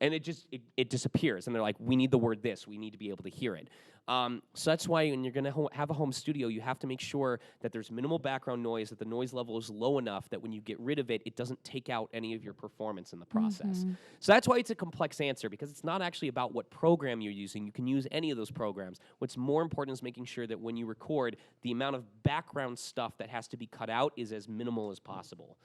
And it disappears. And they're like, we need the word this. We need to be able to hear it. So that's why when you're going to have a home studio, you have to make sure that there's minimal background noise, that the noise level is low enough that when you get rid of it, it doesn't take out any of your performance in the process. So that's why it's a complex answer, because it's not actually about what program you're using. You can use any of those programs. What's more important is making sure that when you record, the amount of background stuff that has to be cut out is as minimal as possible.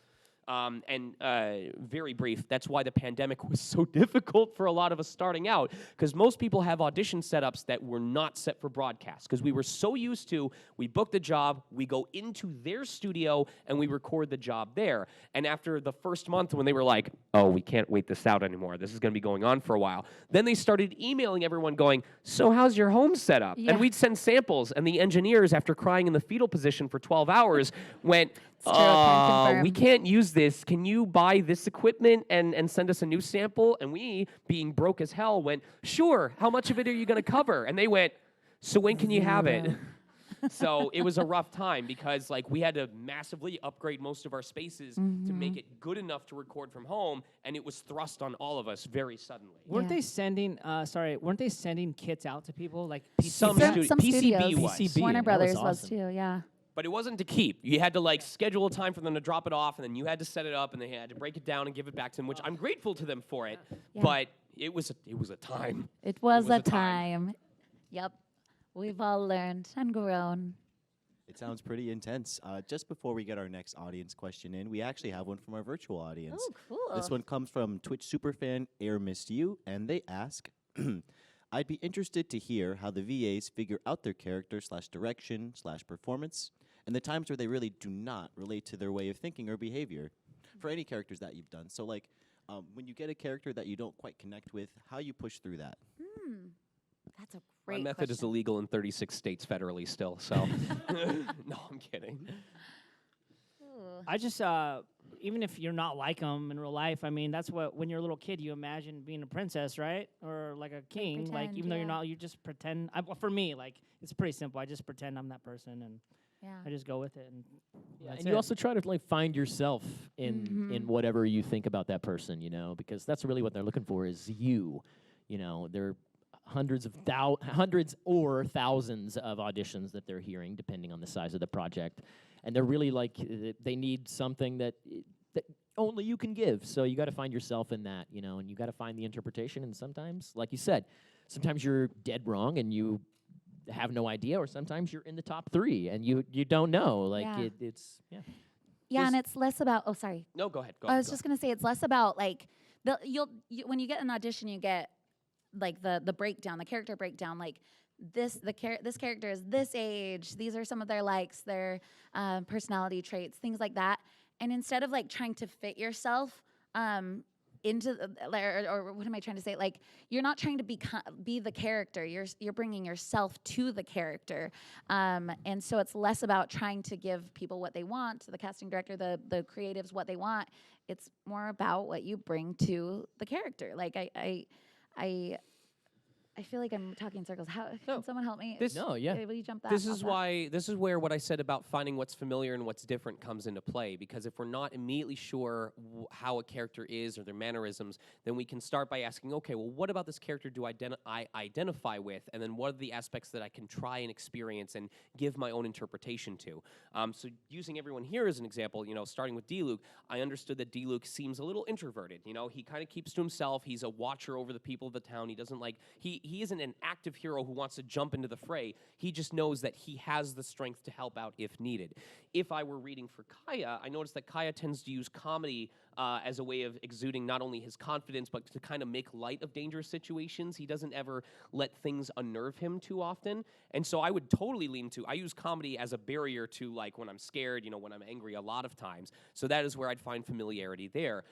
Very brief, that's why the pandemic was so difficult for a lot of us starting out, because most people have audition setups that were not set for broadcast, because we were so used to, we book the job, we go into their studio, and we record the job there. And after the first month when they were like, oh, we can't wait this out anymore, this is going to be going on for a while, then they started emailing everyone going, so how's your home setup? And we'd send samples, and the engineers, after crying in the fetal position for 12 hours, went, we can't use this. Can you buy this equipment and send us a new sample? And we, being broke as hell, went, sure, how much of it are you going to cover? And they went, so when can you have it? So it was a rough time because like we had to massively upgrade most of our spaces to make it good enough to record from home, and it was thrust on all of us very suddenly. Weren't they sending? Weren't they sending kits out to people like some PCB studios? was. Warner Brothers awesome. was too. Yeah. But it wasn't to keep. You had to like schedule a time for them to drop it off, and then you had to set it up, and they had to break it down and give it back to them, which I'm grateful to them for it. Yeah. But it was a time. It was a time. Yep. We've all learned and grown. It sounds pretty intense. Just before we get our next audience question in, we actually have one from our virtual audience. Oh, cool. This one comes from Twitch superfan Air Missed You, and they ask, I'd be interested to hear how the VAs figure out their character /direction/performance, and the times where they really do not relate to their way of thinking or behavior for any characters that you've done. So like when you get a character that you don't quite connect with, how you push through that. That's a My great method is question. illegal in 36 states federally still, so. No, I'm kidding. Ooh. I just, even if you're not like them in real life, I mean, that's what, when you're a little kid, you imagine being a princess, right? Or like a king. Like, pretend, even though you're yeah. not, you just pretend. Well, for me, like, it's pretty simple. I just pretend I'm that person, and Yeah. I just go with it. And that's And you it. also try to like find yourself in whatever you think about that person, you know, because that's really what they're looking for is you. You know, there are hundreds or thousands of auditions that they're hearing, depending on the size of the project, and they're really like they need something that only you can give. So you got to find yourself in that, you know, and you got to find the interpretation. And sometimes, like you said, sometimes you're dead wrong and you have no idea, or sometimes you're in the top 3 and you don't know. Like Yeah. it's Yeah, and it's less about. Oh, sorry. No, go ahead. Go I ahead. was just gonna say it's less about like when you get an audition, you get like the breakdown, the character breakdown. Like this character is this age. These are some of their likes, their personality traits, things like that. And instead of like trying to fit yourself into or what am I trying to say? Like you're not trying to be the character. You're bringing yourself to the character, and so it's less about trying to give people what they want, the casting director, the creatives what they want. It's more about what you bring to the character. Like I feel like I'm talking in circles. How can someone help me? This- no, yeah. Will you jump that? This off is that? why. This is where what I said about finding what's familiar and what's different comes into play. Because if we're not immediately sure how a character is or their mannerisms, then we can start by asking, okay, well, what about this character do I identify with, and then what are the aspects that I can try and experience and give my own interpretation to? So using everyone here as an example, you know, starting with Diluc, I understood that Diluc seems a little introverted. You know, he kind of keeps to himself. He's a watcher over the people of the town. He doesn't like he isn't an active hero who wants to jump into the fray. He just knows that he has the strength to help out if needed. If I were reading for Kaeya, I noticed that Kaeya tends to use comedy as a way of exuding not only his confidence, but to kind of make light of dangerous situations. He doesn't ever let things unnerve him too often. And so I would totally lean to, I use comedy as a barrier to like when I'm scared, you know, when I'm angry a lot of times. So that is where I'd find familiarity there.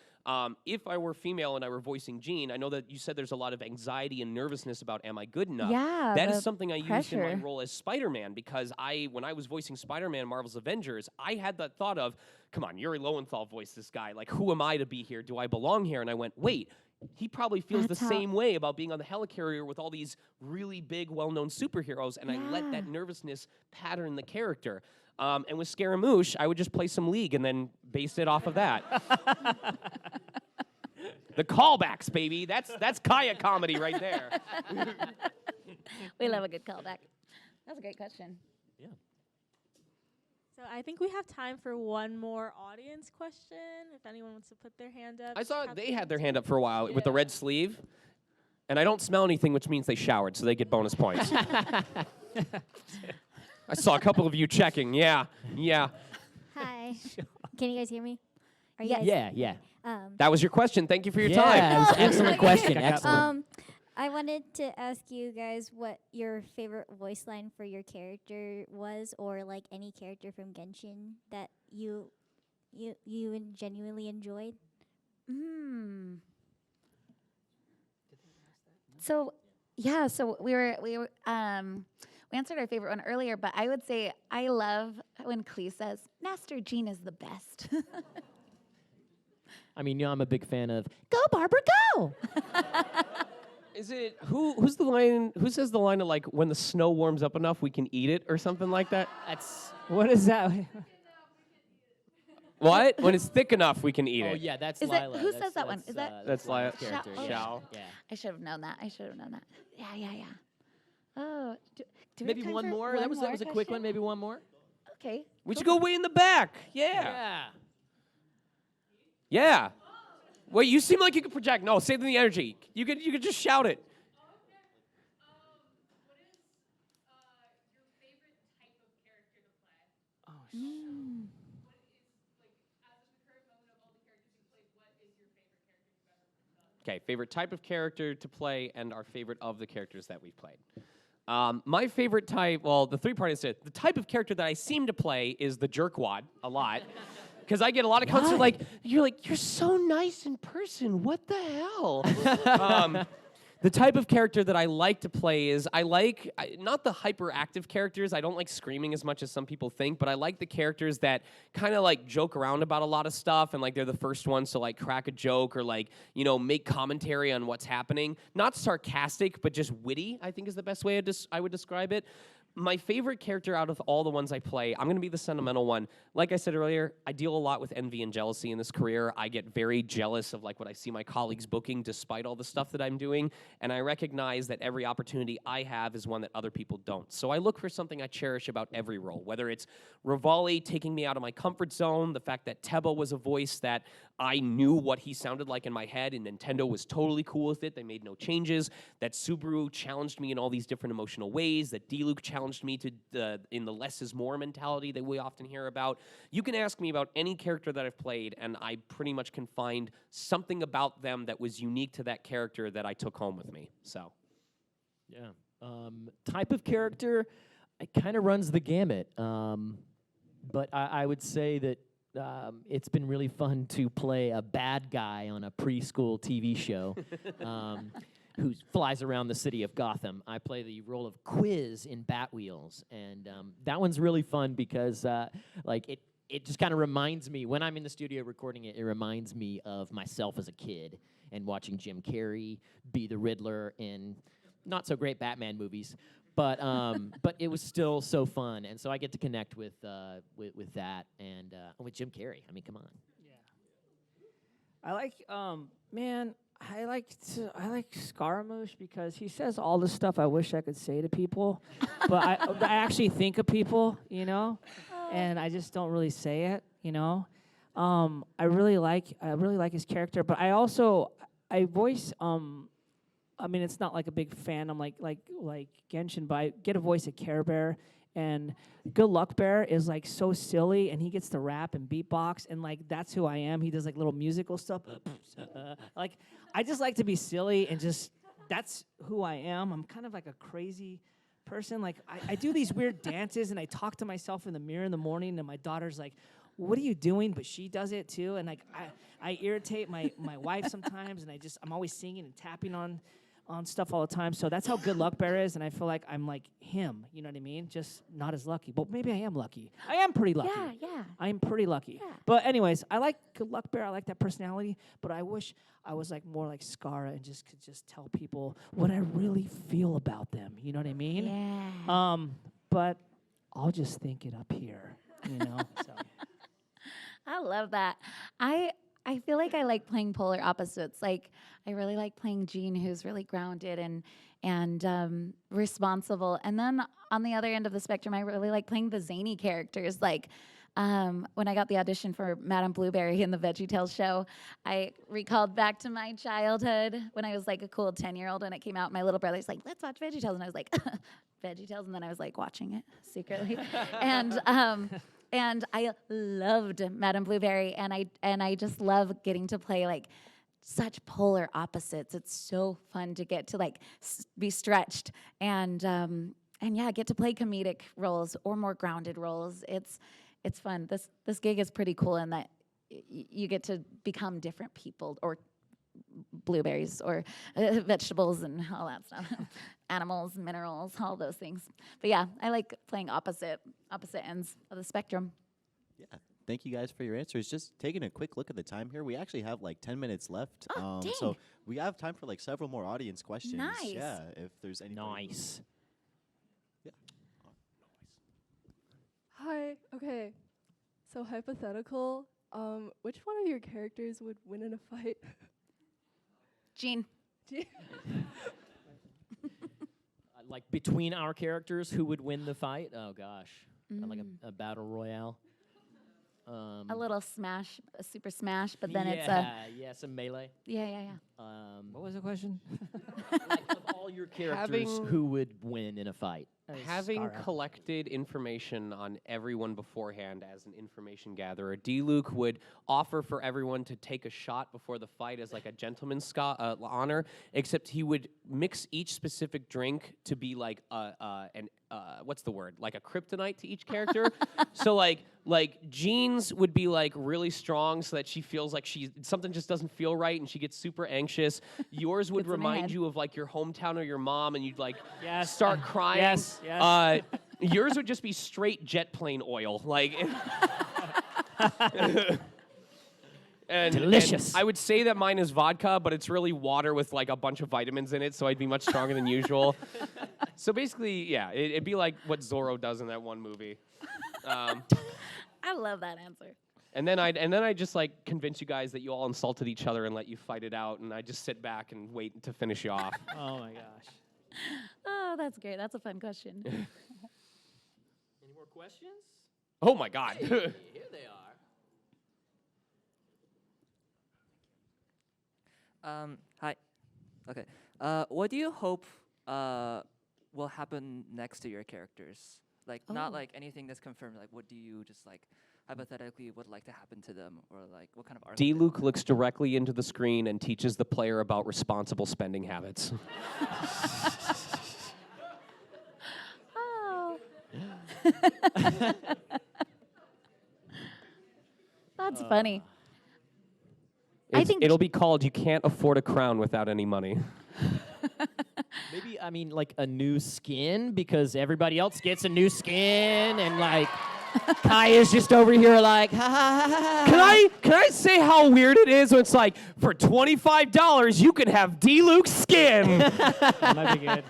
If I were female and I were voicing Jean, I know that you said there's a lot of anxiety and nervousness about am I good enough? Yeah, That the is something I used in my pressure. role as Spider-Man because when I was voicing Spider-Man Marvel's Avengers, I had that thought of, come on, Yuri Lowenthal voiced this guy. Like, who am I to be here? Do I belong here? And I went, wait, he probably feels That's the how- same way about being on the helicarrier with all these really big, well-known superheroes, and I let that Yeah. nervousness pattern the character. And with Scaramouche, I would just play some League and then base it off of that. The callbacks, baby. That's Kaeya comedy right there. We love a good callback. That's a great question. So I think we have time for one more audience question. If anyone wants to put their hand up. I saw have they the had their answer. hand up for a while with the red sleeve. And I don't smell anything, which means they showered, so they get bonus points. I saw a couple of you checking. Yeah. Hi. Can you guys hear me? Are you Yes. guys? Yeah. That was your question. Thank you for your Yeah, time. it was an excellent question. Excellent. I wanted to ask you guys what your favorite voice line for your character was, or like any character from Genshin that you genuinely enjoyed. So yeah, so we answered our favorite one earlier, but I would say I love when Klee says, "Master Jean is the best." I mean, you know, I'm a big fan of "Go Barbara, go." Is it who's the line? Who says the line of like when the snow warms up enough we can eat it or something like that? That's What is that? What? When it's thick enough we can eat oh it. yeah, that's Is it- Lila. who That's- says that one? Is that- That's Lila. Lila's character. Shao- Yeah. Shao. Yeah. I should have known that. Yeah. Oh, do we Maybe have time one for more. one That was a quick question? one. Maybe one more. Okay. We should go way in the back. Yeah. Wait, you seem like you could project. No, save them the energy. You could just shout it. Okay, favorite type of character to play and our favorite of the characters that we've played. My favorite type, well, the three-part is it. The type of character that I seem to play is the jerkwad a lot. Because I get a lot of comments like, you're so nice in person. What the hell? The type of character that I like to play is not the hyperactive characters. I don't like screaming as much as some people think, but I like the characters that kind of like joke around about a lot of stuff and like they're the first ones to like crack a joke or like, make commentary on what's happening. Not sarcastic, but just witty, I think is the best way I would describe it. My favorite character out of all the ones I play, I'm going to be the sentimental one. Like I said earlier, I deal a lot with envy and jealousy in this career. I get very jealous of like what I see my colleagues booking despite all the stuff that I'm doing, and I recognize that every opportunity I have is one that other people don't. So I look for something I cherish about every role, whether it's Rivali taking me out of my comfort zone, the fact that Teba was a voice that I knew what he sounded like in my head, and Nintendo was totally cool with it. They made no changes. That Subaru challenged me in all these different emotional ways. That Diluc challenged me to in the less is more mentality that we often hear about. You can ask me about any character that I've played, and I pretty much can find something about them that was unique to that character that I took home with me. So, Yeah. Type of character, it kind of runs the gamut. But I would say that it's been really fun to play a bad guy on a preschool TV show who flies around the city of Gotham. I play the role of Quiz in Batwheels, and that one's really fun because it just kind of reminds me, when I'm in the studio recording it, it reminds me of myself as a kid and watching Jim Carrey be the Riddler in not so great Batman movies. But it was still so fun, and so I get to connect with that and with Jim Carrey. I mean, come on. Yeah. I like Scaramouche because he says all the stuff I wish I could say to people, but I actually think of people, and I just don't really say it, I really like his character, but I voice it's not like a big fan. I'm like Genshin, but I get a voice of Care Bear, and Good Luck Bear is like so silly, and he gets to rap and beatbox, and like that's who I am. He does like little musical stuff. Like I just like to be silly, and just that's who I am. I'm kind of like a crazy person. Like I do these weird dances, and I talk to myself in the mirror in the morning, and my daughter's like, what are you doing? But she does it too, and like I irritate my wife sometimes, and I'm always singing and tapping on stuff all the time. So that's how Good Luck Bear is, and I feel like I'm like him, you know what I mean? Just not as lucky. But maybe I am lucky. I am pretty lucky. Yeah. I am pretty lucky. Yeah. But anyways, I like Good Luck Bear. I like that personality, but I wish I was like more like Scara and just could just tell people what I really feel about them. You know what I mean? Yeah. But I'll just think it up here, So. I love that. I feel like I like playing polar opposites. Like I really like playing Jean, who's really grounded and responsible. And then on the other end of the spectrum, I really like playing the zany characters. Like when I got the audition for Madame Blueberry in the VeggieTales show, I recalled back to my childhood when I was like a cool 10-year-old, and it came out. My little brother's like, "Let's watch VeggieTales," and I was like, "VeggieTales," and then I was like watching it secretly, and I loved Madame Blueberry, and I just love getting to play like such polar opposites. It's so fun to get to like be stretched and yeah, get to play comedic roles or more grounded roles. It's fun. This gig is pretty cool in that you get to become different people, or blueberries, or vegetables, and all that stuff. Animals, minerals, all those things. But yeah, I like playing opposite ends of the spectrum. Yeah. Thank you guys for your answers. Just taking a quick look at the time here. We actually have like 10 minutes left. Oh, dang. So we have time for like several more audience questions. Nice. Yeah, if there's any. Nice. Yeah. Hi. Okay. So hypothetical. Which one of your characters would win in a fight? Jean. Like between our characters, who would win the fight? Oh gosh, like a battle royale. A little smash, a super smash, but then it's a some melee. yeah. What was the question? Like of all your characters, who would win in a fight? Having Scara. collected information on everyone beforehand as an information gatherer, Diluc would offer for everyone to take a shot before the fight as like a gentleman's honor, except he would mix each specific drink to be like what's the word? Like a kryptonite to each character. So like Jean's would be like really strong so that she feels like something just doesn't feel right and she gets super anxious. Yours would Gets in her remind head. you of like your hometown or your mom and you'd like Yes. start crying. Yes, yes. Yours would just be straight jet plane oil. Like and Delicious. I would say that mine is vodka, but it's really water with like a bunch of vitamins in it, so I'd be much stronger than usual. So basically, yeah, it'd be like what Zorro does in that one movie. I love that answer. And then I'd just like convince you guys that you all insulted each other and let you fight it out, and I'd just sit back and wait to finish you off. Oh my gosh. Oh, that's great. That's a fun question. Any more questions? Oh my God. Here they are. Hi. Okay. What do you hope will happen next to your characters? Like, not Oh. like anything that's confirmed. Like, what do you just like hypothetically would like to happen to them, or like what kind of arc? Diluc looks directly into the screen and teaches the player about responsible spending habits. Oh. That's funny. I think It'll be called "You Can't Afford a Crown Without Any Money." Maybe, I mean, like a new skin because everybody else gets a new skin and like Kaeya's just over here like, ha ha ha ha. Can I say how weird it is when it's like, for $25 you can have Diluc skin? That might be good.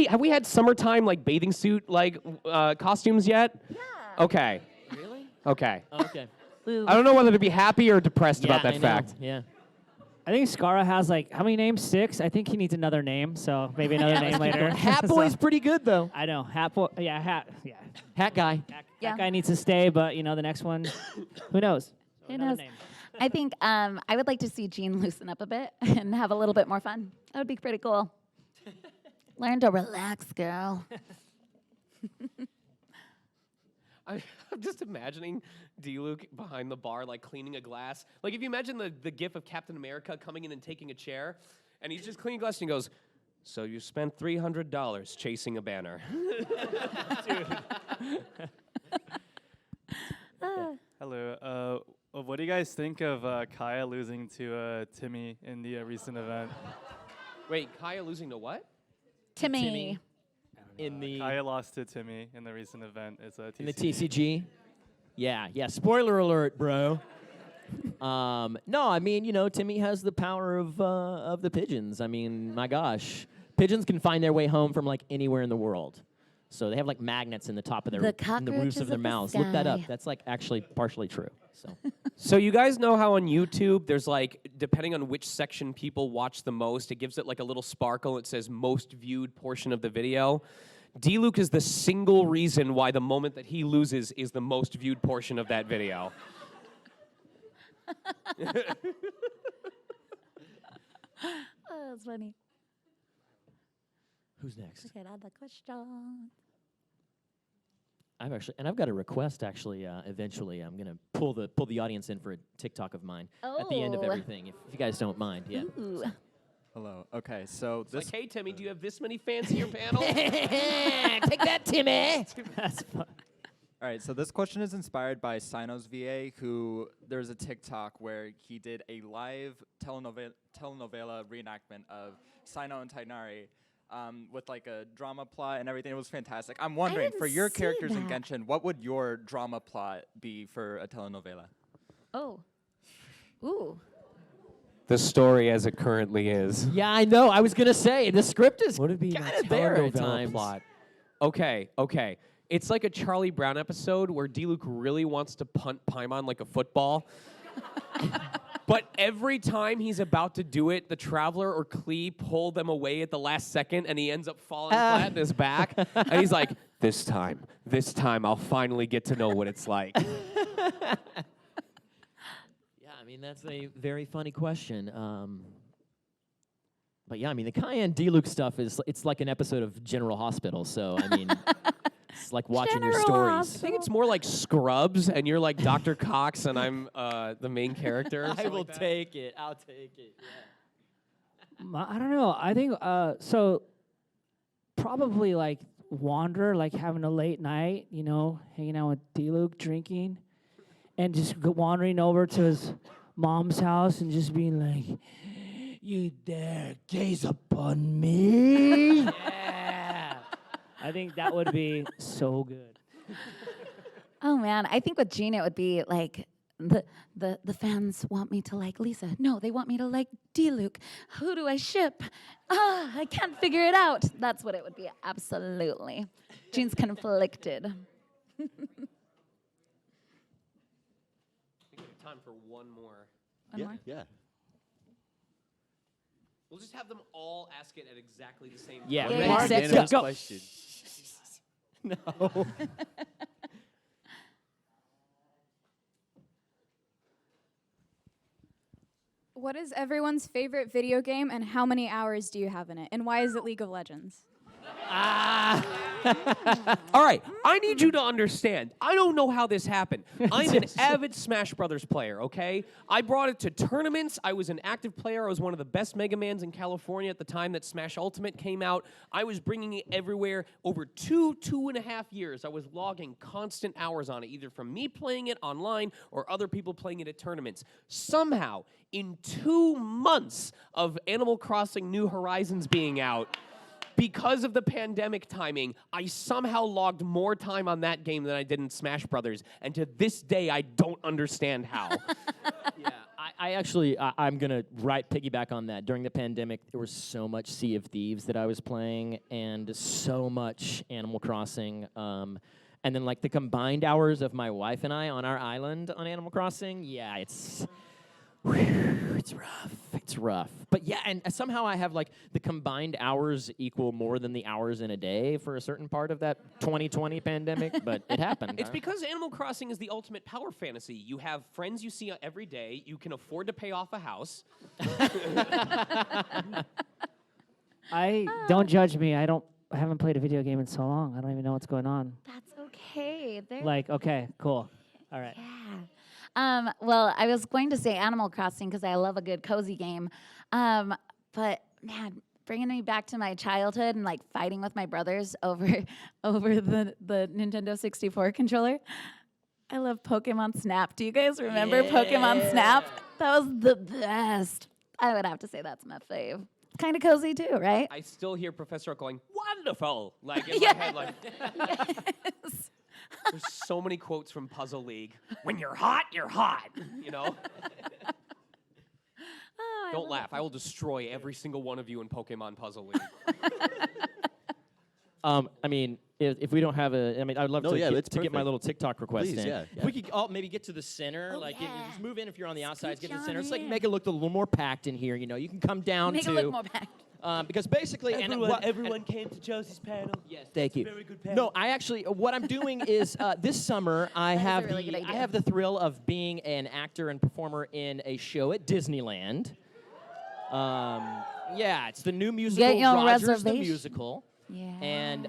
Have we had summertime like bathing suit like costumes yet? Yeah. Okay. Really? Okay. Okay. I don't know whether to be happy or depressed about I that know. fact. Yeah. I think Scara has like how many names? 6. I think he needs another name, so maybe another name later. Hat So- Boy's pretty good though. I know. Hat Boy. Yeah, Hat. Yeah. Hat guy. Yeah. That guy needs to stay, but you know the next one, who knows? So Who another knows? name. I think I would like to see Jean loosen up a bit and have a little bit more fun. That would be pretty cool. Learn to relax, girl. I'm just imagining Diluc behind the bar, like cleaning a glass. Like if you imagine the gif of Captain America coming in and taking a chair, and he's just cleaning a glass and he goes, "So you spent $300 chasing a banner." Hello. What do you guys think of Kaeya losing to Timmy in the recent event? Wait, Kaeya losing to what? Timmy. In the Kaeya lost to Timmy in the recent event. It's a in the TCG. Yeah, yeah. Spoiler alert, bro. No, I mean, you know, Timmy has the power of the pigeons. I mean, my gosh, pigeons can find their way home from like anywhere in the world. So they have like magnets in the top of their The in the roofs cockroaches of their of the mouths. Look that up. sky. That's like actually partially true. So So you guys know how on YouTube there's like, depending on which section people watch the most, it gives it like a little sparkle. It says most viewed portion of the video. Diluc is the single reason why the moment that he loses is the most viewed portion of that video. Oh, that's funny. who's next? Okay, another question. I've got a request actually. Eventually, I'm gonna pull the audience in for a TikTok of mine at the end of Oh. everything, if you guys don't mind. Yeah. Ooh. Hello. Okay, so It's like, hey, Timmy, do you have this many fans in your panel? Take that, Timmy. That's fun. all right, so this question is inspired by Sinos VA, who there's a TikTok where he did a live telenovela reenactment of Sino and Tainari. With like a drama plot and everything. It was fantastic. I'm wondering, didn't for your see characters in that. Genshin, what would your drama plot be for a telenovela? Oh. Ooh. The story as it currently is. Yeah, I know. I was gonna say the script is Would it be kind of there at times. plot? Okay. It's like a Charlie Brown episode where Diluc really wants to punt Paimon like a football. But every time he's about to do it, the Traveler or Klee pull them away at the last second, and he ends up falling flat on his back. And he's like, this time, I'll finally get to know what it's like. Yeah, I mean that's a very funny question. But yeah, I mean, the Kaeya and Diluc stuff it's like an episode of General Hospital. So I mean, it's like watching your stories. I think it's more like Scrubs, and you're like Dr. Cox, and I'm the main character. or I something will like that. take it. I'll take it. Yeah. I don't know. I think so. Probably like wander, like having a late night, you know, hanging out with Diluc, drinking, and just wandering over to his mom's house and just being like, "You dare gaze upon me?" Yeah. I think that would be so good. Oh man, I think with Gene it would be like the fans want me to like Lisa. No, they want me to like Diluc. Who do I ship? I can't figure it out. That's what it would be. Absolutely. Gene's conflicted. I think we have time for one more. One more? Yeah. We'll just have them all ask it at exactly the same Yeah, time. Yeah, Mark, yeah. let's go. Question. No. What is everyone's favorite video game, and how many hours do you have in it? And why is it League of Legends? All right, I need you to understand. I don't know how this happened. I'm an avid Smash Brothers player, okay? I brought it to tournaments. I was an active player. I was one of the best Mega Mans in California at the time that Smash Ultimate came out. I was bringing it everywhere. Over 2.5 years, I was logging constant hours on it, either from me playing it online or other people playing it at tournaments. Somehow, in 2 months of Animal Crossing New Horizons being out, because of the pandemic timing, I somehow logged more time on that game than I did in Smash Brothers, and to this day, I don't understand how. Yeah, I actually, I'm going to piggyback on that. During the pandemic, there was so much Sea of Thieves that I was playing and so much Animal Crossing. And then, like, the combined hours of my wife and I on our island on Animal Crossing, yeah, it's rough. It's rough. But yeah, and somehow I have, like, the combined hours equal more than the hours in a day for a certain part of that 2020 pandemic, but it happened. It's because Animal Crossing is the ultimate power fantasy. You have friends you see every day. You can afford to pay off a house. Don't judge me. I haven't played a video game in so long. I don't even know what's going on. That's okay. Like, okay, cool. All right. Yeah. Well, I was going to say Animal Crossing because I love a good cozy game. But man, bringing me back to my childhood and like fighting with my brothers over the Nintendo 64 controller. I love Pokemon Snap. Do you guys remember Pokemon Snap? That was the best. I would have to say that's my fave. Kind of cozy too, right? I still hear Professor Oak going, "Wonderful!" Like in my head, like. Yes. There's so many quotes from Puzzle League. When you're hot, you know? Don't laugh. I will destroy every single one of you in Pokemon Puzzle League. I mean, if we don't have I mean, I'd love to get my little TikTok request Please, in. yeah. If we could all maybe get to the center, yeah. just move in if you're on the outside, get to the on center. It's like in. make it look a little more packed in here. You know, you can come down Make to. it look more packed. Because basically, Everyone came to Josie's panel. Yes, thank you. Very good panel. No, I actually, what I'm doing is this summer I have really good idea. I have the thrill of being an actor and performer in a show at Disneyland. Yeah, it's the new musical Get your Rogers the reservation. Musical. Yeah. And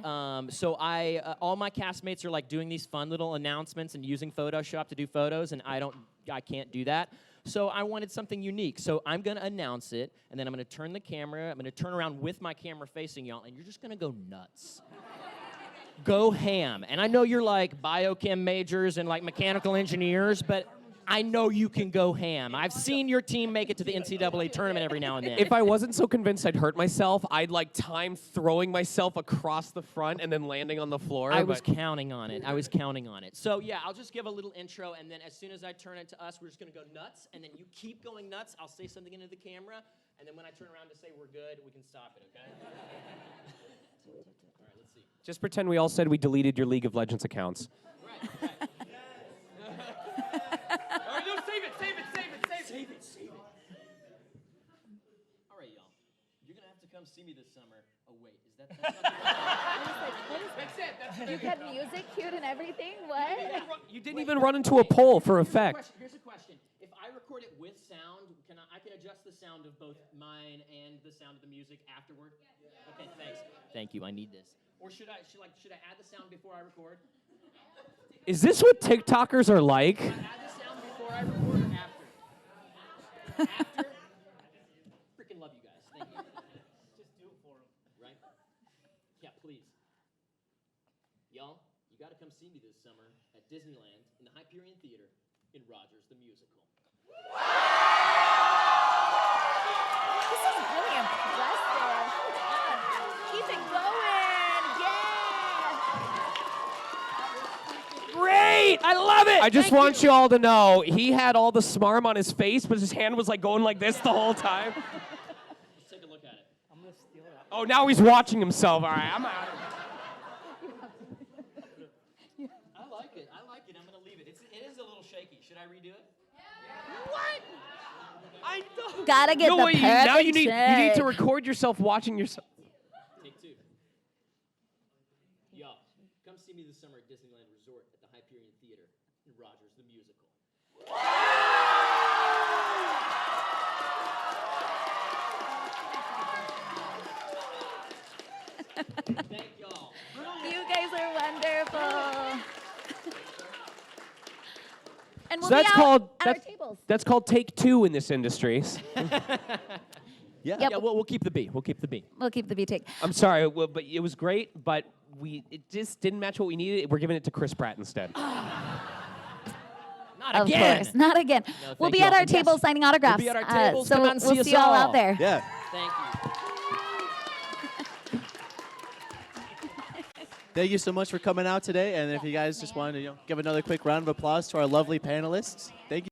so all my castmates are like doing these fun little announcements and using Photoshop to do photos, and I can't do that. So I wanted something unique. So I'm going to announce it, and then I'm going to turn the camera. I'm going to turn around with my camera facing y'all, and you're just going to go nuts. Go ham. And I know you're like biochem majors and like mechanical engineers, but I know you can go ham. I've seen your team make it to the NCAA tournament every now and then. If I wasn't so convinced I'd hurt myself, I'd like time throwing myself across the front and then landing on the floor. I was counting on it. So yeah, I'll just give a little intro, and then as soon as I turn it to us, we're just gonna go nuts, and then you keep going nuts. I'll say something into the camera, and then when I turn around to say we're good, we can stop it, okay? All right, let's see. Just pretend we all said we deleted your League of Legends accounts. Right. All right, no, save it. All right, y'all. You're gonna have to come see me this summer. Oh wait, is that? That's it. You had music cued and everything? What? You didn't even run into a pole for effect. Here's a question. If I record it with sound, I can adjust the sound of both mine and the sound of the music afterward? Okay, thanks. Thank you. I need this. Or should I add the sound before I record? Is this what TikTokers are like? Should I add the sound before I record or after? After? Freaking love you guys. Thank you. Just do it for him. Right? Yeah, please. Y'all, you got to come see me this summer at Disneyland in the Hyperion Theater in Rogers the Musical. This is really impressive. Keep it going. Yeah. Great! I love it! I just want you all to know, he had all the smarm on his face, but his hand was like going like this the whole time. Let's take a look at it. I'm gonna steal it. Oh, now he's watching himself. All right, I'm out. I like it. I'm going to leave it. It is a little shaky. Should I redo it? I don't. Gotta get the wait, perfect now you need to shake. record yourself watching yourself. Take two. Y'all, come see me this summer at Disneyland Resort at the Hyperion Theater in Rogers the Musical. Thank y'all. You guys are wonderful. And we'll So that's be out called at our that's, tables. that's called take two in this industry. Yeah. Yep. Yeah, we'll keep the B. We'll keep the B. We'll keep the B take. I'm sorry, but it was great, but it just didn't match what we needed. We're giving it to Chris Pratt instead. Not Of again. course, not again. No, we'll thank be you at all. our And table yes, signing autographs. We'll be at our tables. So Come out and we'll see see us you all all. out there. Yeah. Thank you. Thank you so much for coming out today. And if you guys just wanted to give another quick round of applause to our lovely panelists. Thank you.